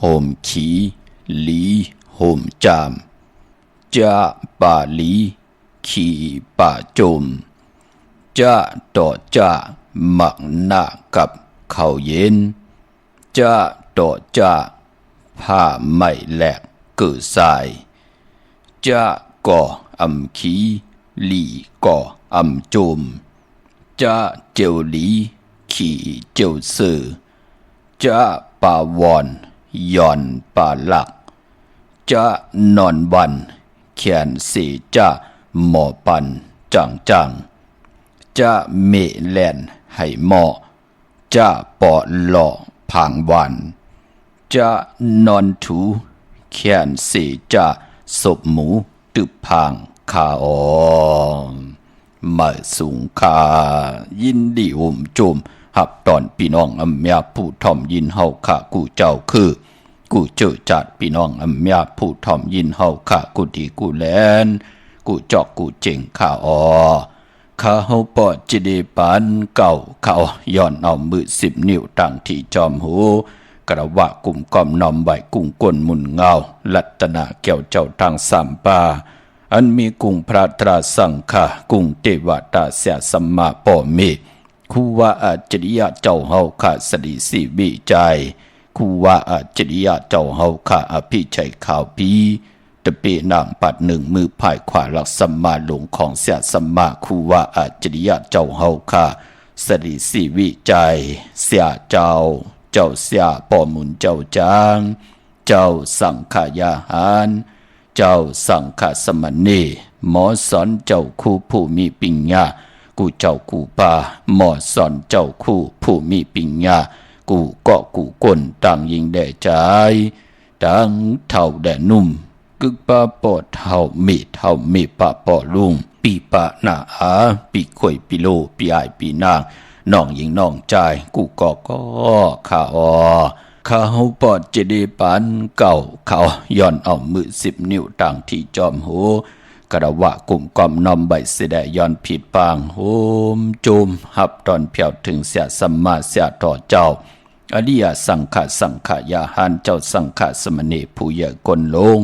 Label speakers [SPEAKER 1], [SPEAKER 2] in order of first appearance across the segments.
[SPEAKER 1] ห่มขีหลีห่มจามจะป่าหลีขี่ป่าจมจะต่อจะหมักหน้ากับข้าวเย็นจะต่อจะผ้าไม่แหลกเกิดสายจะก่ออำขีหลีก่ออำจมจะเจียวหลีขี่เจียวเสือจะป่าวอนย่อนป่าหลักจะนอนวันแขนเสจะหมอปันจังจะเมแลนให้หมอจะปอหล่อผางวันจะนอนถูแขนเสจะศพหมูตึบพางคาออมาสูงคายินดีห่มจุมหับตอนพี่น้องอำยาผู้ถ่อมยินเฮาข้ากูเจ้าคือกูเจอจัดพี่น้องอำยาผู้ถ่อมยินเฮาข้ากูดีกูแลนกูจอกกูเจ๋งข้าออข้าเฮาปอดจิเดปานเก่าเขาย้อนเอามือ10 นิ้วตั้งที่จอมหูกระวะกลุ่มก้อมนอมใบกุ้งก้นมุนเงาลัตนาเกี่ยวเจ้าทางสามป่าอันมีกุ้งพระตราสังฆากุ้งเทวตาเสียสัมมาปอเมคูว่าอาจริยะเจ้าเฮาข้าสดิสีวิจัยคูว่าอาจริยะเจ้าเฮาข้าอภิชัยข่าวปีตะเปนางปัดหนึ่งมือพายขวาหลักสัมมาหลงของเสียสัมมาคูว่าอาจริยะเจ้าเฮาข้าสดิสีวิจัยเสียเจ้าเสียปอมุนเจ้าจางเจ้าสังขายาหารเจ้าสังฆสมณีหมอสอนเจ้าคู่ผู้มีปัญญากูเจ้ากูป่าหมอสอนเจ้าคู่ผู้มีปัญญากูก็กูก้นต่างยิงแด่ใจต่างเท่าแด่นุ่มกึกป้าปอดเท่ามีป้าปอลุงปีปะหน้าอาปีข่อยปีโลปีอายปีนางน้องยิงน้องใจกูก็ข้าข้าเฮาปอดเจดีปานเก่าเขาย้อนเอามือ10 นิ้วต่างที่จอมหูกระวะกลุ่มกอมนอมใบเสดย้อนผิดปางโหมจุมหับตอนเพียวถึงเสียสัมมาเสียต่อเจ้าอริยสังขายาหารเจ้าสังฆสมณีผู้ใหญ่กลลง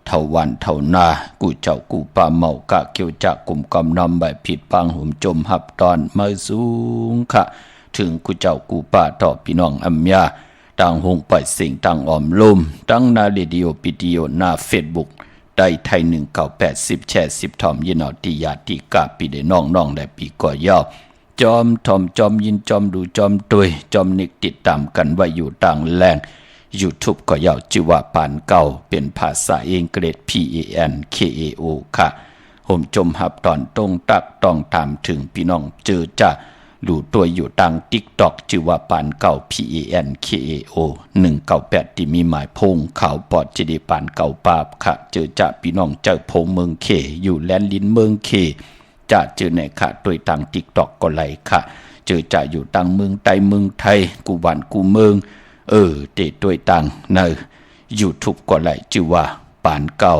[SPEAKER 1] เท่าวันเท่านากูเจ้ากูป่าเมากะเกี่ยวจากกลุ่มกอมนอมใบผิดปางหุ่มจมหับตอนมาสูงค่ะถึงกูเจ้ากูป่าต่อพี่น้องอัมยาตั้งหงไปสิ่งตั้งออมลมตั้งนาเรดิโอวิดีโอหน้าเฟซบุ๊กได้ไทย1980แชร์10ทอมยินเอาติยาติกาปีได้น้องได้ปีก่อยาวจอมทอมจอมยินจอมดูจอมตุยจอมนิกติดตามกันไว้อยู่ต่างแรง YouTube ก็ยาวชื่อว่าปานเก่าเป็นภาษาอังกฤษ PANKAO ค่ะผมจมหับตอนตรงตักต้องตามถึงพี่น้องเจอจ้าดูตัวอยู่ทาง TikTok ชื่อว่าปานเก่า PANKAO 198ที่มีหมายพงเขาปอดจิเดปานเก่าปาบค่ะเจอจะพี่น้องเจอพงเมืองเคอยู่แลนลินเมืองเคจะเจอในค่ะโดยทาง TikTok ก็ไหลค่ะเจอจะอยู่ทางเมืองใต้เมืองไทยกูวันกูเมืองเตโดยทางใน YouTube ก็ไหลชื่อว่าปานเก่า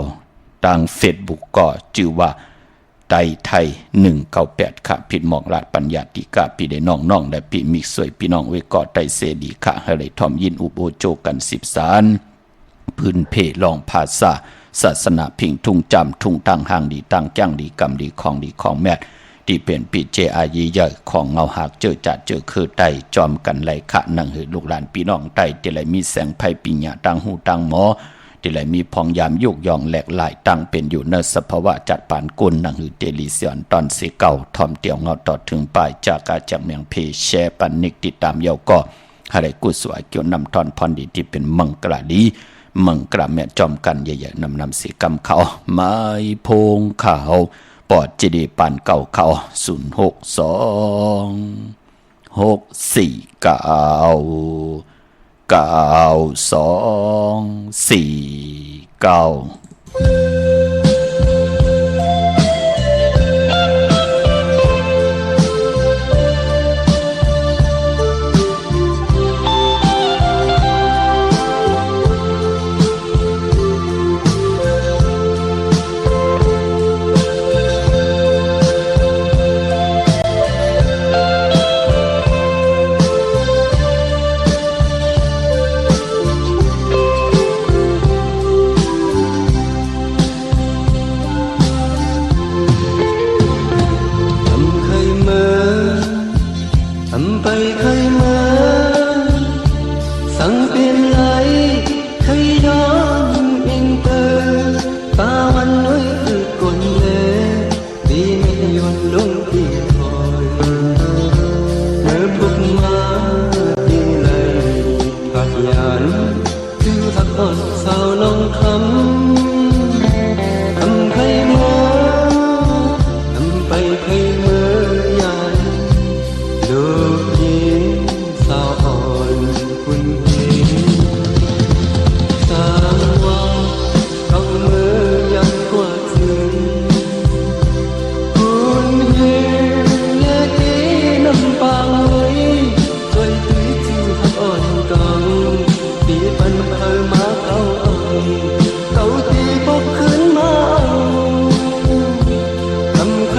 [SPEAKER 1] ทาง Facebook ก็ชื่อว่าไทย198ค่ะผิดหมอกลาดปัญญาติกาพี่ได้น้องและพี่มิกสวยพี่น้องเวกอไตเสดีค่ะให้ได้ทอมยินอุโบโจกัน10 สารพื้นเพลองภาษาศาสนาพิงทุ่งจำทุ่งตั้งห่างดีตั้งแก้งดีกำดีของแมทที่เป็นปีเจอายีใหญ่ของเงาหากเจอจัดเจอคือไตจอมกันไหลขะนังหือลูกหลานพี่น้องไตที่ไหลมีแสงไพ่ปิญญาตั้งหูตั้งหมอที่ไหลมีพองยามยุกยองแหลกหลายตั้งเป็นอยู่ในสภาวะจัดปานกุลนังหือเตลิเซียนตอนสีเก่าทอมเตียวเงาต่อถึงปลายจากกาจากเมืองเพแชปันนิกติดตามเยาก็อะไรกุศลเกี่ยวนำทอนพรดีที่เป็นมังกรดีมังกรแม่จอมกันใหญ่ๆนำสีกำเขาไม้พงเขาปอดเจดีปานเก่าเขา0624249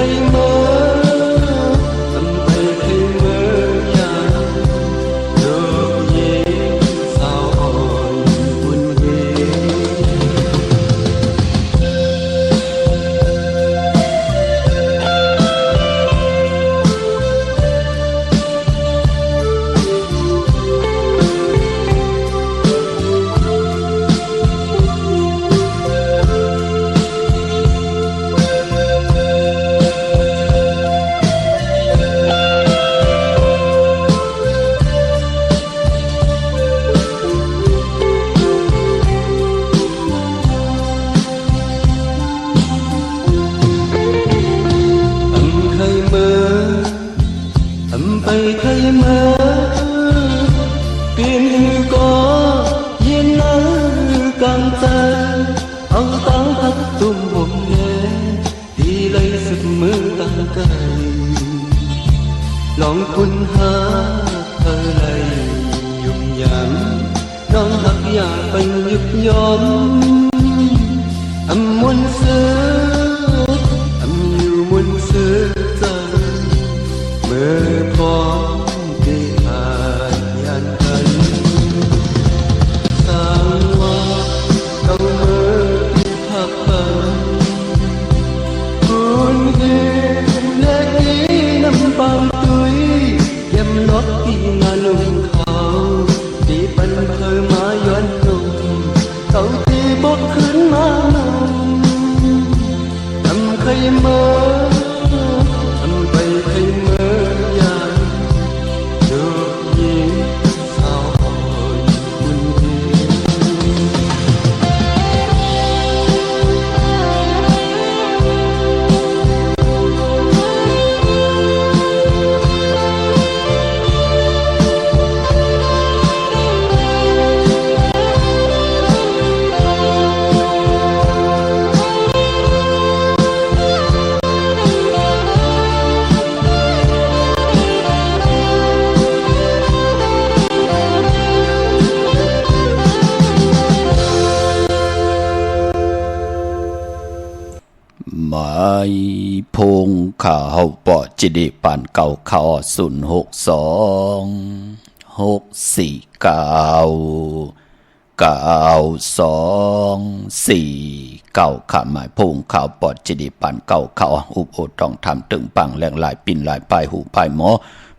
[SPEAKER 2] ยเมื่อทำไปเคยเมื่อยามโลกเย็นสาวอ่อนบุญเย็ไปไทยมาเปลี่ยนหือก็เย็นน้ำกลางใจเอาตั้งหักตุ่มผมแย่ดีเลยสุดมือตั้งไกลลองคุณหาเธอเลยยุ่งยำน้องหักอยากไปยุบย้อนอำมนเสืออำอยู่มนเสือใจเมื่อพอได้อ่านยันกันสร้างว่าต้องเมื่อพักผ่อนคุณเห็นและดีน้ำปังตุยยำล็อกที่งานลุงเขาที่ปันเคยมาย้อนลงเขาที่บอกขึ้นมาหนุ่มทำเคยเมื่อทำไปเคยเมื่อยามโลกเย็นสาวอ่อนบุญเย็น
[SPEAKER 1] หมายพงข่าวปอจิดิปันเก่าข่าว062649224ข่าวหมายพงข่าวปอจิดิปันเก่าข่าวอุบโอทองทำตึงปังแหลงหลายปิ่นหลายปลายหูปลายหมอ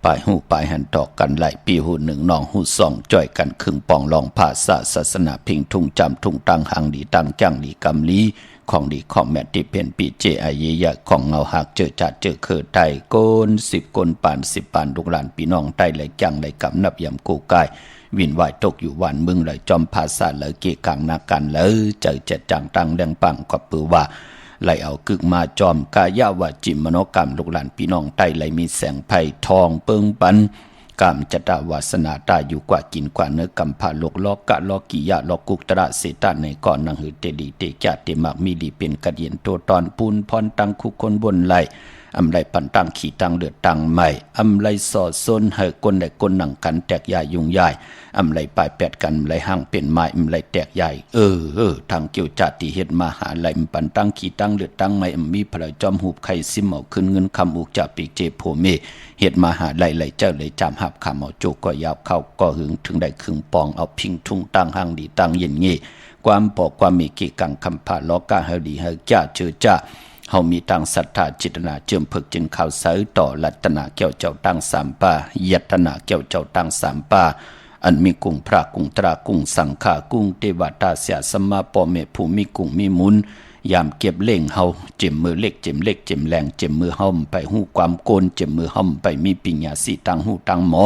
[SPEAKER 1] ปลายหูปลายหันตอกกันหลายปีหูหนึ่งน้องหูสองจ่อยกันครึ่งปองลองภาษาศาสนาพิงทุ่งจำทุ่งตังหังดีตังจังดีกำลีของดีของแม่ที่เป็นปีเจอายยะของเงาหักเจอจัดเจอเคือไตโกน10 คนปาน10 ปานลูกหลานพี่น้องไตไหลจังไหลกำนับยำกูกายวินไหวตกอยู่วันมึงไหลจอมภาษาเลยเกกังนากันเลยเจอจัดจังตังแดงปังก็ปือว่าไหลเอากึกมาจอมกายาวาจิมโนกรรมลูกหลานพี่น้องไตไหลมีแสงไผ่ทองเปิงปันกรรมจตวาสนาตาอยู่กว่ากินกว่าเนื้อกำพาโลกลอกกะลอกกิยะลอกกุกตระเสตาในก่อนนังหือเตลีเตจาเตมักมีดีเป็นกระเดียนตัวตอนปูนพรตังคุกคนบนไหลอำไรปันตังขี่ตังเลือดตังใหม่อำไรสอดซนให้คนใดคนหนังกันแตกใหญ่ยุ่งใหญ่อำไรปลายแปดกันไรห่างเป็นไม้อำไรแตกใหญ่ทางเกี่ยวจัดที่เฮ็ดมาหาไหลปันตังขี่ตังเลือดตังใหม่มีพลายจอมหูบไข่ซิมเอาขึ้นเงินคำอุกจากปีกเจโพเมเฮ็ดมาหาไหลเจ้าเลยจำหับคำเอาโจกก็ยาวเข้าก็หึงถึงได้ครึ่งปองเอาพิงทุ่งตังห่างดีตังเย็นงี้ความปอกความมีกิกังคำพาล้อกะเฮดีเฮจ้าเจอจ้าเฮามีตังศรัทธาจิตนาเจิมฝึกจึงข่าวเสยต่อรัตนาแก้วเจ้าตั้งสามป่ายัตนาแก้วเจ้าตั้งสามป่าอันมีกุ้งพระกุ้งตรากุ้งสังขากุ้งเทวตาเสียสมาปอเมภูมิกุ้งมีมุนยามเก็บเล่งเฮาเจ็มมือเล็กเจ็มเล็กเจ็มแรงเจ็มมือเฮาไปหู้ความโกนเจ็มมือเฮาไปมีปิญญาสีตังหูตังหมอ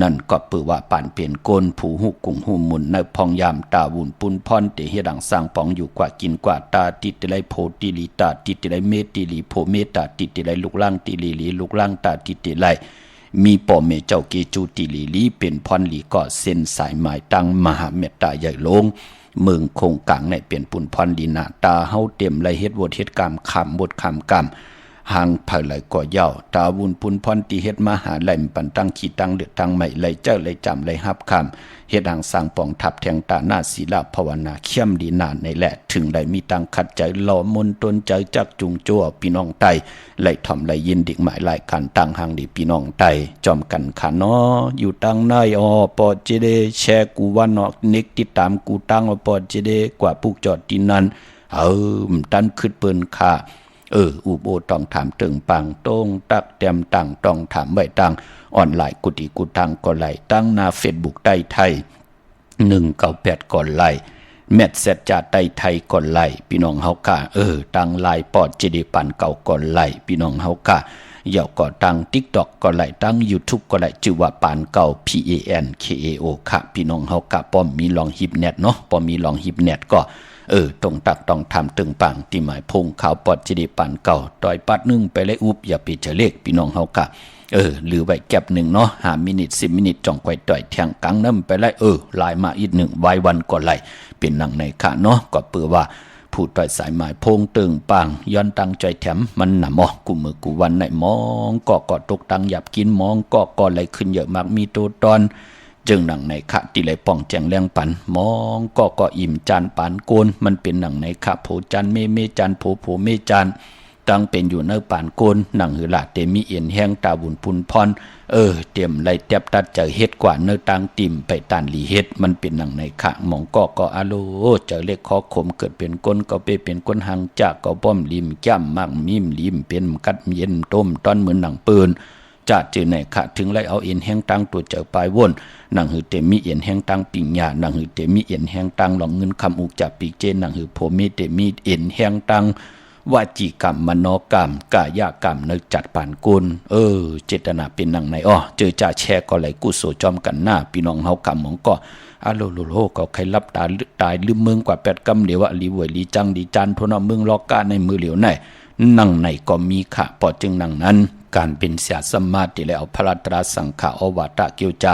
[SPEAKER 1] นั่นก็ปือว่าป่านเปลี่ยนโกนผูหูกุ้งหูมุนในพองยามตาวุ่นปุนพรเตเฮดังสร้างปองอยู่กว่ากินกว่าตาติติไลโพติลีตาติติไลเมติลีโพเมตาติติไลลูกล่างติลีลีลูกล่างตาติติไลมีป่อเมเจ้าเกจูติลีลีเป็นพรลีก็เส้นสายหมายตั้งมหาเมตตาใหญ่ลงเมืองคงกลางในเปลี่ยนปุ่นพรลีนาตาเฮาเต็มไรเฮ็ดวดเฮ็ดกรรมคำบทคำกรรม หางเผยไหลก่อเย้าตาวุนปุนพรตีเฮ็ดมาหาไหลมปันตั้งขีตั้งเลือดตั้งใหม่ไหลเจ้าไหลจำไหลฮับคำเฮ็ดหางสร้างปองทับแทงตาหน้าศีลาภาวนาเข้มดีนานในแหละถึงไหลมีตังขัดใจหล่อมนตนใจจักจุงจั่วพี่น้องไตไหลทอมไหลยินดิกหมายหลายการตั้งหางดีพี่น้องไตจอมกันขาน้ออยู่ตั้งในปอเจเดแชกูวันออกเน็กติดตามกูตั้งปอเจเดกว่าปุกจอดที่นั้นตันขึ้นเปิ้นค่ะอุโบต้องถามถึงปังตรงตักเต็มตังต้องถามไว้ตังออนไลน์กุฏิกุตังก็ไหลตั้งหน้าเฟซบุ๊กใต้ไทย198ก่อนไหลแมทเซตจาใต้ไทยก่อนไหลพี่น้องเฮากะตั้งไลน์ปอดเจดีปันเก่าก่อนไหลพี่น้องเฮากะเหย่าก็ตั้ง TikTok ก็ไหลตั้ง YouTube ก็ไหลชื่อว่าปานเก่า PANKAO ค่ะพี่น้องเฮากะป้อมมีลองฮิปเน็ตเนาะป้อมมีลองฮิปเน็ตก็ตรงตักต้องทำตึงปังที่หมายพงข่าวปอดจีดีปันเก่าต่อยปัดนึงไปเลยอุบอย่าไปเฉลกพี่น้องเฮากะหรือไว้แก็บหนึ่งเนาะ5 มินิ 10 มินิจ่องไว้ต่อยแทงกังน้ำไปเลยลายมาอีก1ไว้วันก็ไหลเป็นหนังในค่ะเนาะก็เปื่อว่าผู้ต่อยสายหมายพงตึงปังย้อนตังใจแถมมันหนำกูมือกูวันไหนมองก็ตกตังหยับกินมองก็ไหลขึ้นเยอะมากมีตัวตอนจึงหนังในขะที่ไหลป่องแจงแรงปันมองก็อิ่มจานปานโกนมันเป็นหนังในขะโผจานเมจานโผเมจานตั้งเป็นอยู่เนื้อปานโกนหนังหือละเตมีเอียนแห้งตาบุญพุนพรเตรียมไหลแทบตัดเจอเฮ็ดกว่าเนื้อตังติ่มไปตานหลีเฮ็ดมันเป็นหนังในขะมองก็อาโลเจอเล็กคอขมเกิดเป็นก้นก็เป็นก้นหางจากก็ป้อมริมจ้ำมักมิมริมเป็นกัดเย็นต้มตอนเหมือนหนังปืนจะจือในขะถึงไล่เอาเอ็นแห้งตังตัวเจอปลายว่นหนังหือเตมีเอ็นแห้งตังปิ่งหยาหนังหือเตมีเอ็นแห้งตังหลงเงินคำอุกจับปีเจนหนังหือโพมีเตมีเอ็นแห้งตังวาจีกรรมมโนกรรมกายกรรมนึกจัดปานกุลเจตนาเป็นหนังในเจอจ่าแชร์ก็ไหลกุศลจอมกันหน้าพี่น้องเฮากำมองก็อาโลโลก็ใครรับตายลืมเมืองกว่า8 กำเดียวลีเวยลีจังดีจันทนเมืองลอกกาในมือเหลียวไหนนั่งในก็มีขะปอจึงนั่งนั้นการเป็นเสียสมาธิแล้วพระตราสังฆาอวตะเกียวจา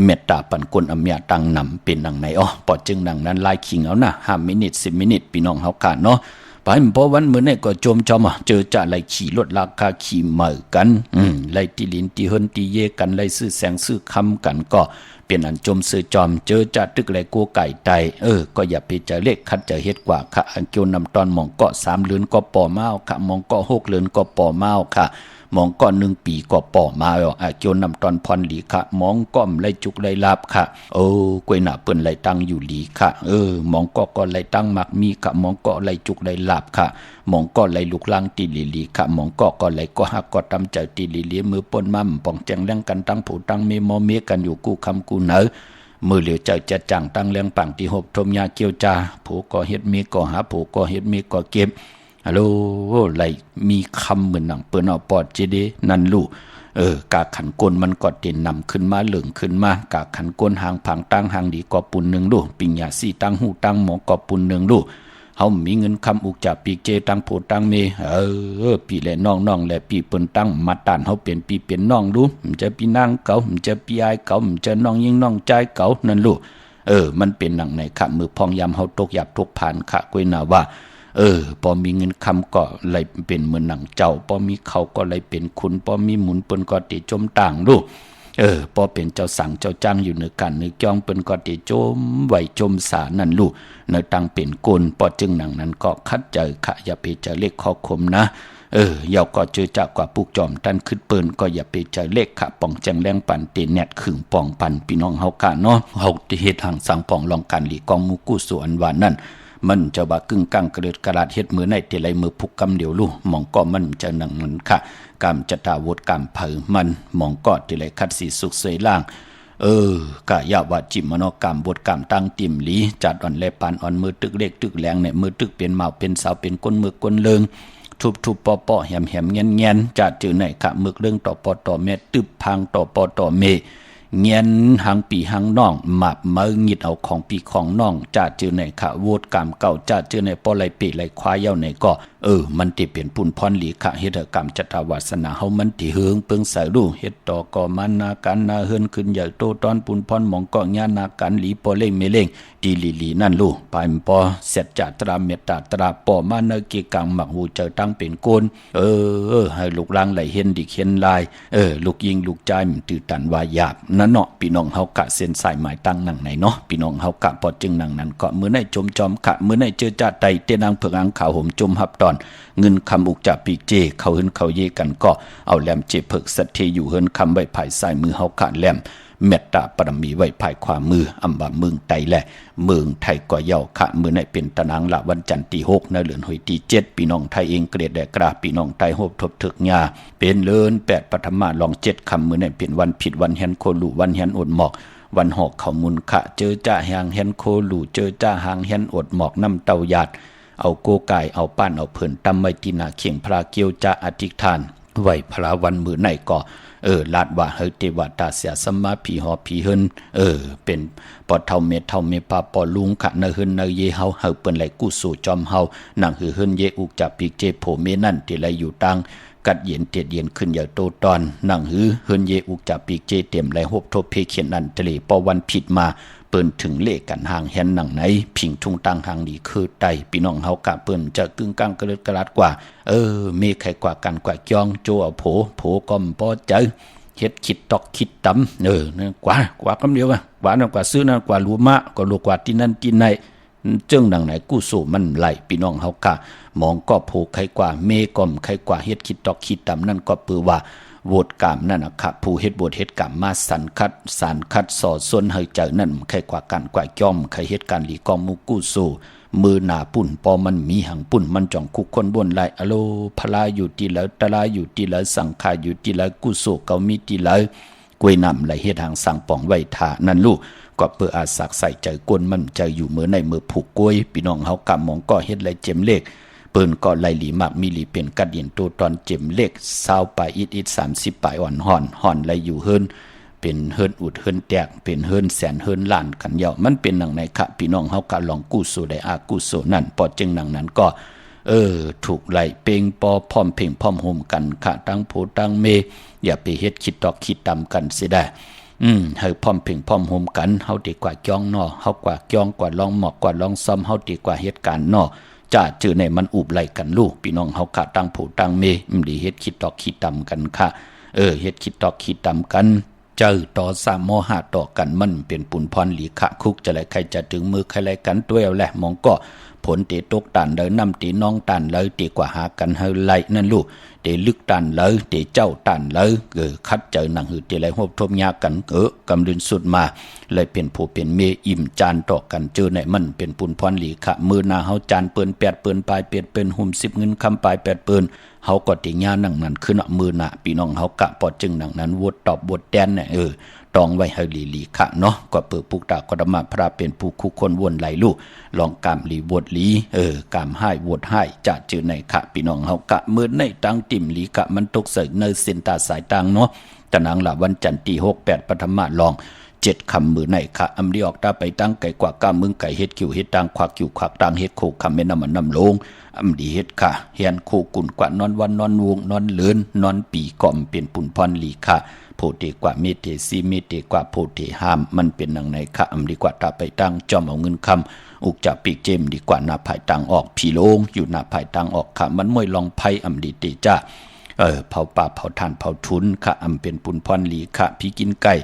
[SPEAKER 1] เมตตาปันกุลอเมียตังนำเป็นหนังในปอจึงหนังนั้นลายขิงเอานะ5 มินิ 10 มินิพี่น้องเฮากะเนาะไปพอวันมื้อนี้ก็โจมจอมเจอจะไล่ขี่รถราคาขี่เหมือกันไล่ตีลินตีเฮินตีเยกันไล่ซื้อแสงซื้อคำกันก็เป็นอันจมซื้อจอมเจอจะตึกไล่กูไก่ไตก็อย่าไปเจอเลขคัดเจอเฮ็ดกว่าค่ะอันเกี่ยวนำตอนมองก็3 เดือนก็ปอมาค่ะมองก็6 เดือนก็ปอมาค่ะมองก็1 ปีก็ปอมาเกี่ยวนำตอนพรหลีค่ะมองก็ไล่จุกไล่ลาบค่ะกวยหน้าเปิ้นไล่ตั้งอยู่หลีค่ะมองก็ไล่ตั้งมักมีค่ะมองก็ไล่จุกไล่ลาบค่ะมองก็ไล่ลูกลังตีลีลีค่ะมองก็ไล่ก็ฮักก็ตำใจตีลีลีมือปนมั่มป่องแจงแรงกันตั้งผู้ตั้งเมมอเมกันอยู่กู้คำกู้เนอมือเหลียวใจจะจังตั้งแรงปังที่หบทมยาเกียวจาผู้ก็เฮ็ดมีก็หาผู้ก็เฮ็ดมีก็เก็บฮัลโหลไหลมีคำเหมือนหนังเปิ้นเอาปอดเจเดนั่นลูกกาขันก้นมันก็เด่นนำขึ้นมาเหลืองขึ้นมากาขันก้นหางผังตั้งหางดีก็ปุ่น1 ลูกปิญญา4ตั้งหูตั้งหมอก็ปุ่น1 ลูกเฮามีเงินคำอุกจับปีเจตั้งโพตั้งเมปีและน้องและปีเปิ้นตั้งมาตานเฮาเป็นปีเป็นน้องลูกมันจะปีนางเก่ามันจะปีอายเก่ามันจะน้องยิ่งน้องใจเก่านั่นลูกมันเป็นหนังในค่ะมือพองยำเฮาตกหยับตกผ่านค่ะกวยน่าว่าพอมีเงินคำก็เลยเป็นเหมือนหนังเจ้าพอมีเขาก็เลยเป็นคุณพอมีหมุนเปิ้นก็ติจมต่างลูกพอเป็นเจ้าสั่งเจ้าจ้างอยู่ในกันในจ้องเปิ้นก็ติจมไหวจมสานั่นลูกในตังเป็นกลพอจึงหนังนั้นก็คัดเจอค่ะอย่าไปเจอเลขข้อคมนะอย่าก็เจอจากกว่าปุกจอมท่านขึ้นเปิ้นก็อย่าไปเจอเลขค่ะป่องแจงแรงปันเตเน็ตขึงป่องปันพี่น้องเฮากะเนาะเฮาที่เฮ็ดหางสังป่องลองกันหลีกองมูกู้สวนว่านั่นมันจะว่ากึ่งกลางกระเดิดกระดาษเฮ็ดมือในเตไลมือพุกกำเดียวลูมองก็มันจะหนังนั้นค่ะกามจะตาโวดกามเผอมันมองก็เตไลคัดสีสุกเสยล่างกะยาวาจิมโนกรรมบทกรรมตั้งติ่มหลีจัดอ่อนแลปานอ่อนมือตึกเล็กตึกแรงเนี่ยมือตึกเป็นเมาเป็นสาวเป็นก้นมือก้นเลิงทุบปอแหมเงี้ยจัดจือไหนค่ะมึกเรื่องต่อปอต่อเม็ดตึบพังต่อปอต่อเม เงียนหางปีหางน้องหมับมือหงิดเอาของปีของน้องจ่าจือในขะโวดกรรมเก่าจ่าจือในปอไหลปีไหลควายเย้าในก็มันติเปลี่ยนปุ่นพรหลีขะเฮ็ดกรรมจัตวาสนาเฮามันติเฮืองเปิงสายดูเฮ็ดต่อก่อมันนาการนาเฮือนขึ้นใหญ่โตตอนปุ่นพรหมองก็ญานาการหลีปอเล่งเมเล่งดีลีนั่นลูปายปอเสร็จจัตราเมตตาตราปอมาเนกิกังหมักหูเจอตั้งเป็นโกนให้ลูกลางไหลเห็นดิเห็นลายลูกยิงลูกใจมันตื่นตันวายาบนั่นเนาะพี่น้องเฮากะเส้นสายหมายตั้งนั่งไหนเนาะพี่น้องเฮากะปอจึงนั่งนั้นก็มื้อไหนจมจอมขะมื้อไหนเจอจ่าใดเตนางเผือกอังขาวห่มจมหับตอนเงินคำอุกจ่าปีเจเขาหึนเขาเยกันก็เอาแหลมเจเผือกสัตเทอยู่เฮินคำไว้ภายซ้ายมือเฮากะแหลมเมตตาปรมีไว้ภายขวามืออำว่าเมืองไตแลเมืองไทยก็เย่าขะมือในเป็นตะนางละวันจันทร์ที่6ในเดือนหอยที่7พี่น้องไทยเองเกลียดแดกราพี่น้องไทยโฮบทบถึกญาเป็นเลิน8ปฐมลอง7คำมือในเป็นวันผิดวันแฮนโคลูวันแฮนอดหมอกวันหอกเขามุนขะเจอจ้าหางแฮนโคลูเจอจ้าหางแฮนอดหมอกน้ำเต้าหยาดเอาโกกายเอาป้านเอาเพิ่นตำไว้ที่หน้าเขียงพระเกียวจ้าอธิษฐานไว้พระวันมือในก็ลาดว่าเฮเทวตาเสียสมาผีหอผีเฮินเป็นปอเท่าเมปาปอลุงขะเนเฮินเนเยเฮาเฮาเปิ้นไหลกู้สู่จอมเฮานั่งหือเฮินเยอุกจับปีกเจโผเมนั่นที่ไหลอยู่ตังกัดเย็นเตียดเย็นขึ้นอย่าโตตอนนั่งหือเฮินเยอุกจับปีกเจเต็มไหลหบทบเพเขียนนั่นทะเลปอวันผิดมาเปิ้นถึงเลขกันห่างแฮนหนังไหนพิงทุ่งตังห่างดีคือไตพี่น้องเฮากะเปิ้นจะกึ่งกลางกระเลิดกระลัดกว่ามีใครกว่ากันกว่าจองโจเอาโผก็มพอใจเฮ็ดคิดตอกคิดตำนั่นกว่าคำเดียวว่ากว่านั่นกว่าซื้อนั่นกว่ารู้มะก็รู้กว่าที่นั่นที่ไหนจึงดังไหนกู้สู่มันไหลพี่น้องเฮากะมองก็โผใครกว่าเมก็มใครกว่าเฮ็ดคิดตอกคิดตำนั่นก็ปือว่าโหวตกรรมนั่นนะครับผู้เฮ็ดโหวตเฮ็ดกรรมมาสารคัดสอดส่วนให้เจอนั่นใครกว่ากันกว่าย่อมใครเฮ็ดการหลีกองมุกู้สู่มือหนาปุ่นปอมันมีหังปุ่นมันจ่องคุกคนบนไหลอโลพลาอยู่ที่แล้วตะลาอยู่ที่แล้วสังขารอยู่ที่แล้วกู้สู่เกามีที่แล้วกวยนำไหลเฮ็ดหางสังป่องไว้ท่านั่นลูกก็เพื่ออาศักใส่ใจกวนมันใจอยู่มือในมือผูกกล้วยพี่น้องเฮากำมองก็เฮ็ดไหลเจ็มเลขเปิ้นก็ไล่หลีมักมีหลีเป็นกัดเย็นตัวตอนเจ็มเลข20ปลายอิด30ปลายอ่อนห่อนไล่อยู่เฮินเป็นเฮินอุดเฮินแตกเป็นเฮินแสนเฮินล้านกันยาวมันเป็นหนังไหนคะพี่น้องเฮาก็ลองกู้สู่ได้กู้สู่นั่นพอจึงหนังนั้นก็ถูกไล่เป่งปอพร้อมเพ่งพร้อมโฮมกันค่ะตั้งโพตั้งเมอย่าไปเฮ็ดคิดตอกคิดตำกันสิได้ให้พร้อมเพ่งพร้อมโฮมกันเฮาดีกว่าจ้องนอเฮากว่าจ้องกว่าลองหมอกกว่าลองซ้อมเฮาดีกว่าเหตุการณ์นอจ่าจือในมันอุบไหลกันลูกพี่น้องเฮากะตั้งผู้ตั้งเมดีเฮ็ดคิดตอกคิดตำกันค่ะเฮ็ดคิดตอกคิดตำกันเจอต่อสามโมหะต่อกันมันเป็นปุนพรหลีขะคุกจะไรใครจะถึงมือใครไรกันตัวเอาแหละมองก็ผลเตตกตันเลยน้ำตีน้องตันเลยตีกว่าหากันเฮาไหลนั่นลูกเตลึกตันเลยเตเจ้าตันเลยคัดเจอหนังหือเตไรหบทบยากันกำลินสุดมาเลยเป็นผู้เป็นเมอิ่มจานต่อกันเจอในมันเป็นปุนพรหลีขะมือนาเฮาจานเปิ้น8เปิ้นปลายเปียดเป็นหุ่ม10เงินคำปลาย8เปิ้นเฮาก็ติญาหนังนั้นขึ้นมือหน้าพี่น้องเฮากะปอจึงหนังนั้นวดตอบบดแดนเนี่ยตองไว้ให้ลีขะเนาะก็เปิดปุกตากรมาพระเป็นผู้คุคนวนไหลลูกลองกามลีวดลีกามให้วดให้จะจือในขะพี่น้องเฮากะมือในตังติ่มลีขะมันตกใส่ในเส้นตาสายตังเนาะตะนางละวันจันทร์ที่6 8ปฐมลอง7คำมือในค่ะอำลีออกตาไปตั้งไก่กว่าก้ามึงไก่เฮ็ดคิวเฮ็ดตังควักคิวควักตังเฮ็ดโคคำแม่น้ำมันน้ำลงอำดีเฮ็ดค่ะเฮียนโคกุ่นกว่านอนวันนอนวงนอนเลือนนอนปีก่อมเป็นปุ่นพรลีค่ะโพเตกว่าเมเตซีเมเตกว่าโพเตหามมันเป็นหนังในค่ะอำดีกว่าตาไปตั้งจอมเอาเงินคำอุกจับปีกเจมดีกว่าหน้าภายตังออกผีโลงอยู่หน้าภายตังออกค่ะมันมวยลองไพ่อำดีเตจ้าเผาป่าเผาทานเผาทุนค่ะอำเป็นปุ่นพรลีค่ะพี่กินไก่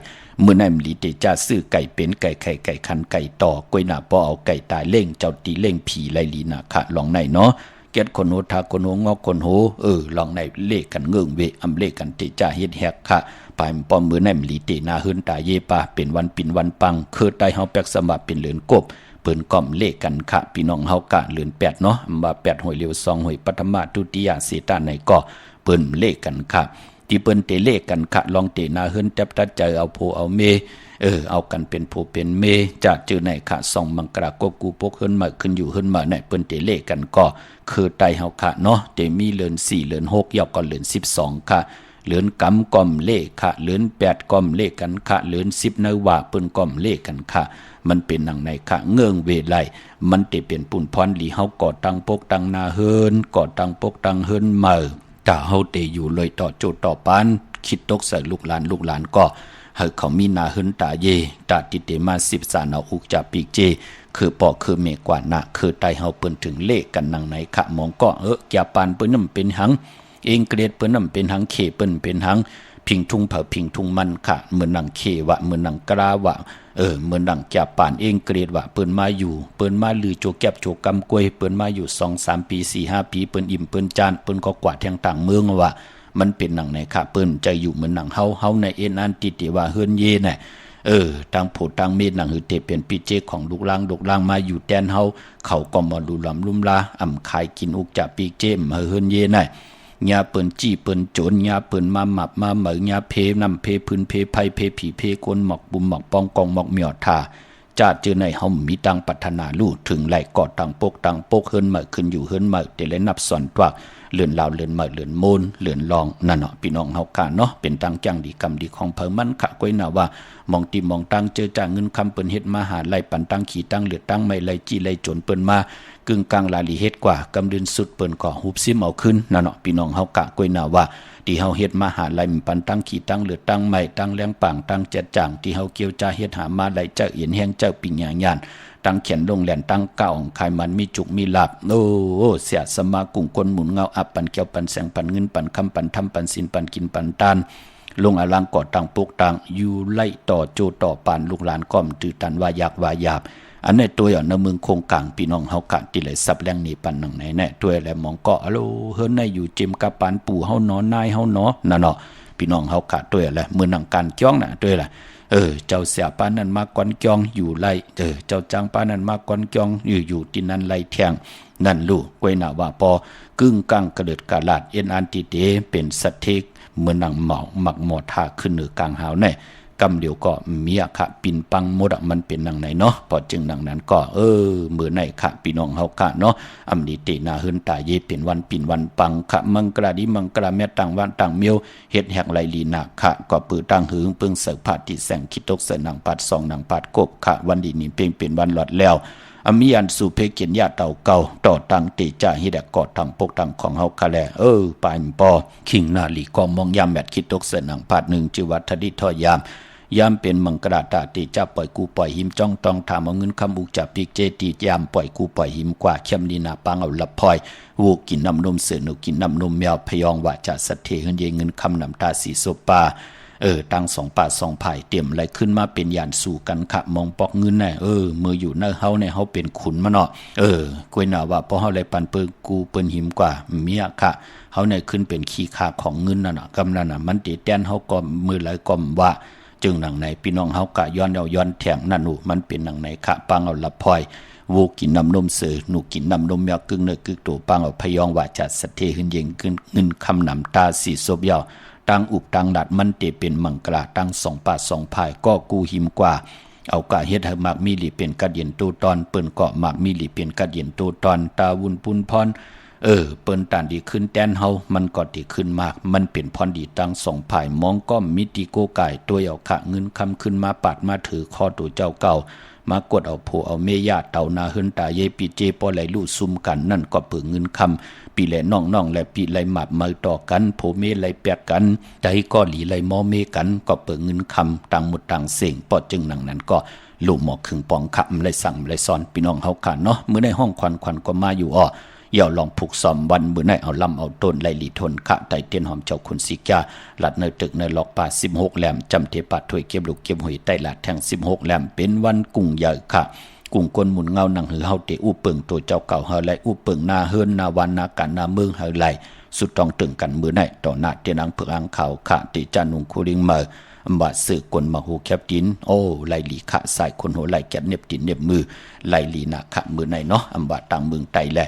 [SPEAKER 1] เมื่อในมลีเตจ้าซื้อไก่เป็นไก่ไข่ไก่คันไก่ต่อกล้วยหน้าปอเอาไก่ตายเล่งเจ้าตีเล่งผีไลลีนาค่ะลองในเนาะเกียรติคนโหทาคนโหงอคนโหลองในเลขกันเงื่องเวอำเลขกันเตจ้าเฮ็ดแฮกค่ะปายป้อมมือในมลีเตนาหืนตาเยปาเป็นวันปิ่นวันปังคือได้เฮาแปกสมบัติเป็นเหลือนกบเปิ้นก่อมเลขกันค่ะพี่น้องเฮากะเหลือน8เนาะว่า8หวยเร็ว2หวยปฐมทุติยเสตาในก็เปิ้นเลขกันค่ะที่เปิ้นเตเลขกันค่ะลองเตนาหืนแทบตัดใจเอาโพเอาเมเอากันเป็นผู้เป็นเมจะจือในค่ะส่องมังกรากบกูปกขึ้นมาขึ้นอยู่ขึ้นมาในเปิ้นเตเลขกันก็คือไตเฮาค่ะเนาะเตมีเลือน4เลือน6ยาวก็เลือน12ค่ะ เหลือนกำก่อมเลขค่ะเหลือน8ก่อมเลขกันค่ะเหลือน10นะว่าเปิ้นก่อมเลขกันค่ะมันเป็นหนังในค่ะเงื่องเวไลมันจะเป็นปุ่นพรหลีเฮาก่อตั้งปกตั้งนาเฮินก่อตั้งปกตั้งเฮินเมื่อถ้าเฮาเตอยู่เลยต่อโจต่อปานคิดตกใส่ลูกหลานก็เฮาเขามีนาเฮินตาเยตาติเตมา10สานาอุกจะปีกเจคือปอคือเมกว่านะคือไตเฮาเปิ้นถึงเลขกันหนังไหนค่ะมองก็อย่าปานเปิ้นนำเป็นหังเองเกรดเปิ้นนำเป็นหังเคเปิ้นเป็นหังพิงทุงเผาพิงทุงมันค่ะเหมือนหนังเควะเหมือนหนังกราวะเหมือนหนังแก่ป่านเองเกรดวะเปิ้นมาอยู่เปิ้นมาลือโจแก็บโจกำกวยเปิ้นมาอยู่ 2-3 ปี 4-5 ปีเปิ้นอิ่มเปิ้นจานเปิ้นก็กวาดแทงต่างเมืองว่ามันเป็นหนังไหนค่ะเปิ้นจะอยู่เหมือนหนังเฮาในเอ็นอันติติว่าเฮือนเยน่ะตังโผตังเมดหนังหือเตเป็นปีเจของลูกล่างมาอยู่แดนเฮาเขาก็มาลุลำลุ่มลาอ่ำขายกินอุกจะปีเจมเฮือนเยน่ะญาเปิ้นจี้เปิ้นโจรญาเปิ้นมาหมับมาเหมยญาเพนำเพพื้นเพไผเพผีเพคนหมอกบุมหมอกปองกองหมอกเหมียวทาจาดเจอในเฮามีตังปัฒนาลู่ถึงไหลกอดตังปกเฮิรนเหมยขึ้นอยู่เฮิรนเหมยแต่เลยนับสอนตวักเลื่อนลาวเลื่อนเหมยเลื่อนโมนเลื่อนลองนั่นเนาะพี่น้องเฮากะเนาะเป็นตังจังดีกรรมดีของเพิ่นมันขะก้อยน่ะว่ามองตีมองตังเจอจ่าเงินคำเปิ้นเฮ็ดมาหาไล่ปันตังขี่ตังเลือดตังไม่ไล่จี้ไล่จนเปิ้นมากึ่งกลางลาลีเฮ็ดกว่ากำเดินสุดเปิ้นก็ฮุบซิมเอาขึ้นนั่นเนาะพี่น้องเฮากะก้อยน่ะว่าที่เฮาเฮ็ดมาหาไล่ปันตังขี่ตังเลือดตังไม่ตังแรงป่างตังแจ็ดจ่างที่เฮาเกี่ยวจ้าเฮ็ดหามาไล่เจ้าเอียนแห้งเจ้าปิ่งหยานตั้งเขียนลงแหลนตั้งเก่าของใครมันมีจุกมีหลับเสียสมากุ่งกลหมุนเงาอับปันเกี่ยวปันแสงปันเงินปันคำปันทำปันสินปันกินปันตานลงอลังกอดตังปกตังอยู่ไล่ต่อโจต่อปานลูกหลานก้อมตือตันวายากวายาบอันในตัวอย่างในเมืองโคงกลางพี่น้องเฮากะติเลยซับแรงนี่ปันหนังไหนแน่ตัวแลมองก็อโลเฮิรนในอยู่เจมกับปานปู่เฮาหนอนายเฮาเนาะนั่นเนาะพี่น้องเฮากะตัวแลมือหนังการจ้องน่ะตัวแหละเจ้าเสียป้านั้นมากวนจองอยู่ไล่เจ้าจางป้านั้นมากวนจองอยู่ที่นั่นไล่แทงนั่นลูกไว้หน้าว่าพอกึ่งกลางกระเดิดกะลาดเอ็นอันติเตเป็นสเทกเหมือนหนังหมอกหมักหมอทาขึ้นเหนือกลางหาวแน่กำเดียวก็มีอะค่ะปินปังหมดมันเป็นหนังไหนเนาะพอจึงหนังนั้นก็มือไหนค่ะพี่น้องเฮากะเนาะอำนิเตนาเฮินตาเยเป็นวันปินวันปังค่ะมังกราดิมังกราแม่ต่างวันต่างเมียวเฮ็ดแหกไหลลีนาค่ะก็ปือตั้งหึงปึงเสกผาติแสงคิดตกเสนางปัดสองนางปัดกบค่ะวันดีนี้เป็นวันหลอดแล้วอมีอันสู่เพเกียนญาเต่าเก่าต่อตังติจ่าฮิดะกอดตังปกตังของเฮาคาแลปานปอคิงนาลีก็มองยามแมดคิดตกเสนางปัด1จิวัทดิทอยามเป็นมังกราตาติจะปล่อยกูปล่อยหิมจ้องตองถามเอาเงินคำอุกจับปีกเจติยามปล่อยกูปล่อยหิมกว่าเข้มลีนาปังเอาลับพลอยวูกินน้ำนมเสือหนูกินน้ำนมแมวพยองว่าจะสัตเทเงินเยเงินคำน้ำตาสีโซปาตั้ง2 ป่า 2 ภายเตรียมไหลขึ้นมาเป็นยานสู่กันขะมองปอกเงินแน่มืออยู่เนื้อเฮาเนี่ยเฮาเป็นขุนมาเนาะกวยหนาว่าพอเฮาไหลปันเปิ้นกูเปิ้นหิมกว่าเมียค่ะเฮาเนี่ยขึ้นเป็นขี้ขาของเงินนั่นน่ะกำนั้นน่ะมันติแต้นเฮาก็มือไหลก็ว่าจึงหนังไหนพี่น้องเฮากะย้อนเอาย้อนแถงนั่นหนูมันเป็นหนังไหนค่ะปังเอาละพลอยวูกินน้ำนมเสือหนูกินน้ำนมยากึ่งเนื้อกึ่งตัวปังเอาพยองว่าจัดสเทขึ้นเย็นขึ้นเงินคำนำตาสีศพยาวตั้งอุบตั้งดัดมันเตเป็นมังกราตั้ง2 ป่า 2 ภายก็กูหิมกว่าเอากะเฮ็ดให้มักมีหลีเป็นกะเดียนตูตอนเปิ้นเกาะมักมีหลีเป็นกะเดียนตูตอนตาวุนปุนพรเปิ้นตานดีขึ้นแต้นเฮามันก็ดีขึ้นมากมันเป็นพรดีตั้ง2 ภายมองก้อมมิติโกไก่ตัวเอาขะเงินคำขึ้นมาปาดมาถือคอตัวเจ้าเก่ามากดเอาโผเอาเมญาเต่านาเฮินตาเยปีเจปอไหลลู่ซุ่มกันนั่นก็เปิงเงินคำปีแลน้องและปีไหลหมับมาต่อกันโผเมไหลแปกกันใจก็หลีไหลมอเมกันก็เปิงเงินคำต่างหมดต่างเสียงปอจึงหนังนั้นก็ลู่หมอกขึงปองคำไหลสั่งไหลซ้อนพี่น้องเฮากันเนาะมื้อในห้องควันก็มาอยู่อย่าลองผูกซ้อมวันมื้อไหนเอาลำเอาต้นไล่ลีทนขะไตเตียนหอมเจ้าคุณสิกาหลัดในตึกในหลอกป่า16แหลมจำเทปาถ้วยเก็บลูกเก็บหอยใต้หลัดแทง16แหลมเป็นวันกุ้งใหญ่ค่ะกุ้งก้นหมุนเงาหนังหือเฮาเตอู้เปิงตัวเจ้าเก่าเฮาไหลอู้เปิงนาเฮิรนนาวันนากันนาเมืองเฮาไหลสุดต้องตึงกันมื้อไหนต่อหน้าเตียนังเผือกอังขาวค่ะติจานุงคูริงมาอำบาสื่อกลมาหูแคบดินไลลีขะใส่คนหัวไหลแก็บเน็บดินเน็บมือไลลีนาขะมือในเนาะอำบาต่างเมืองไตแล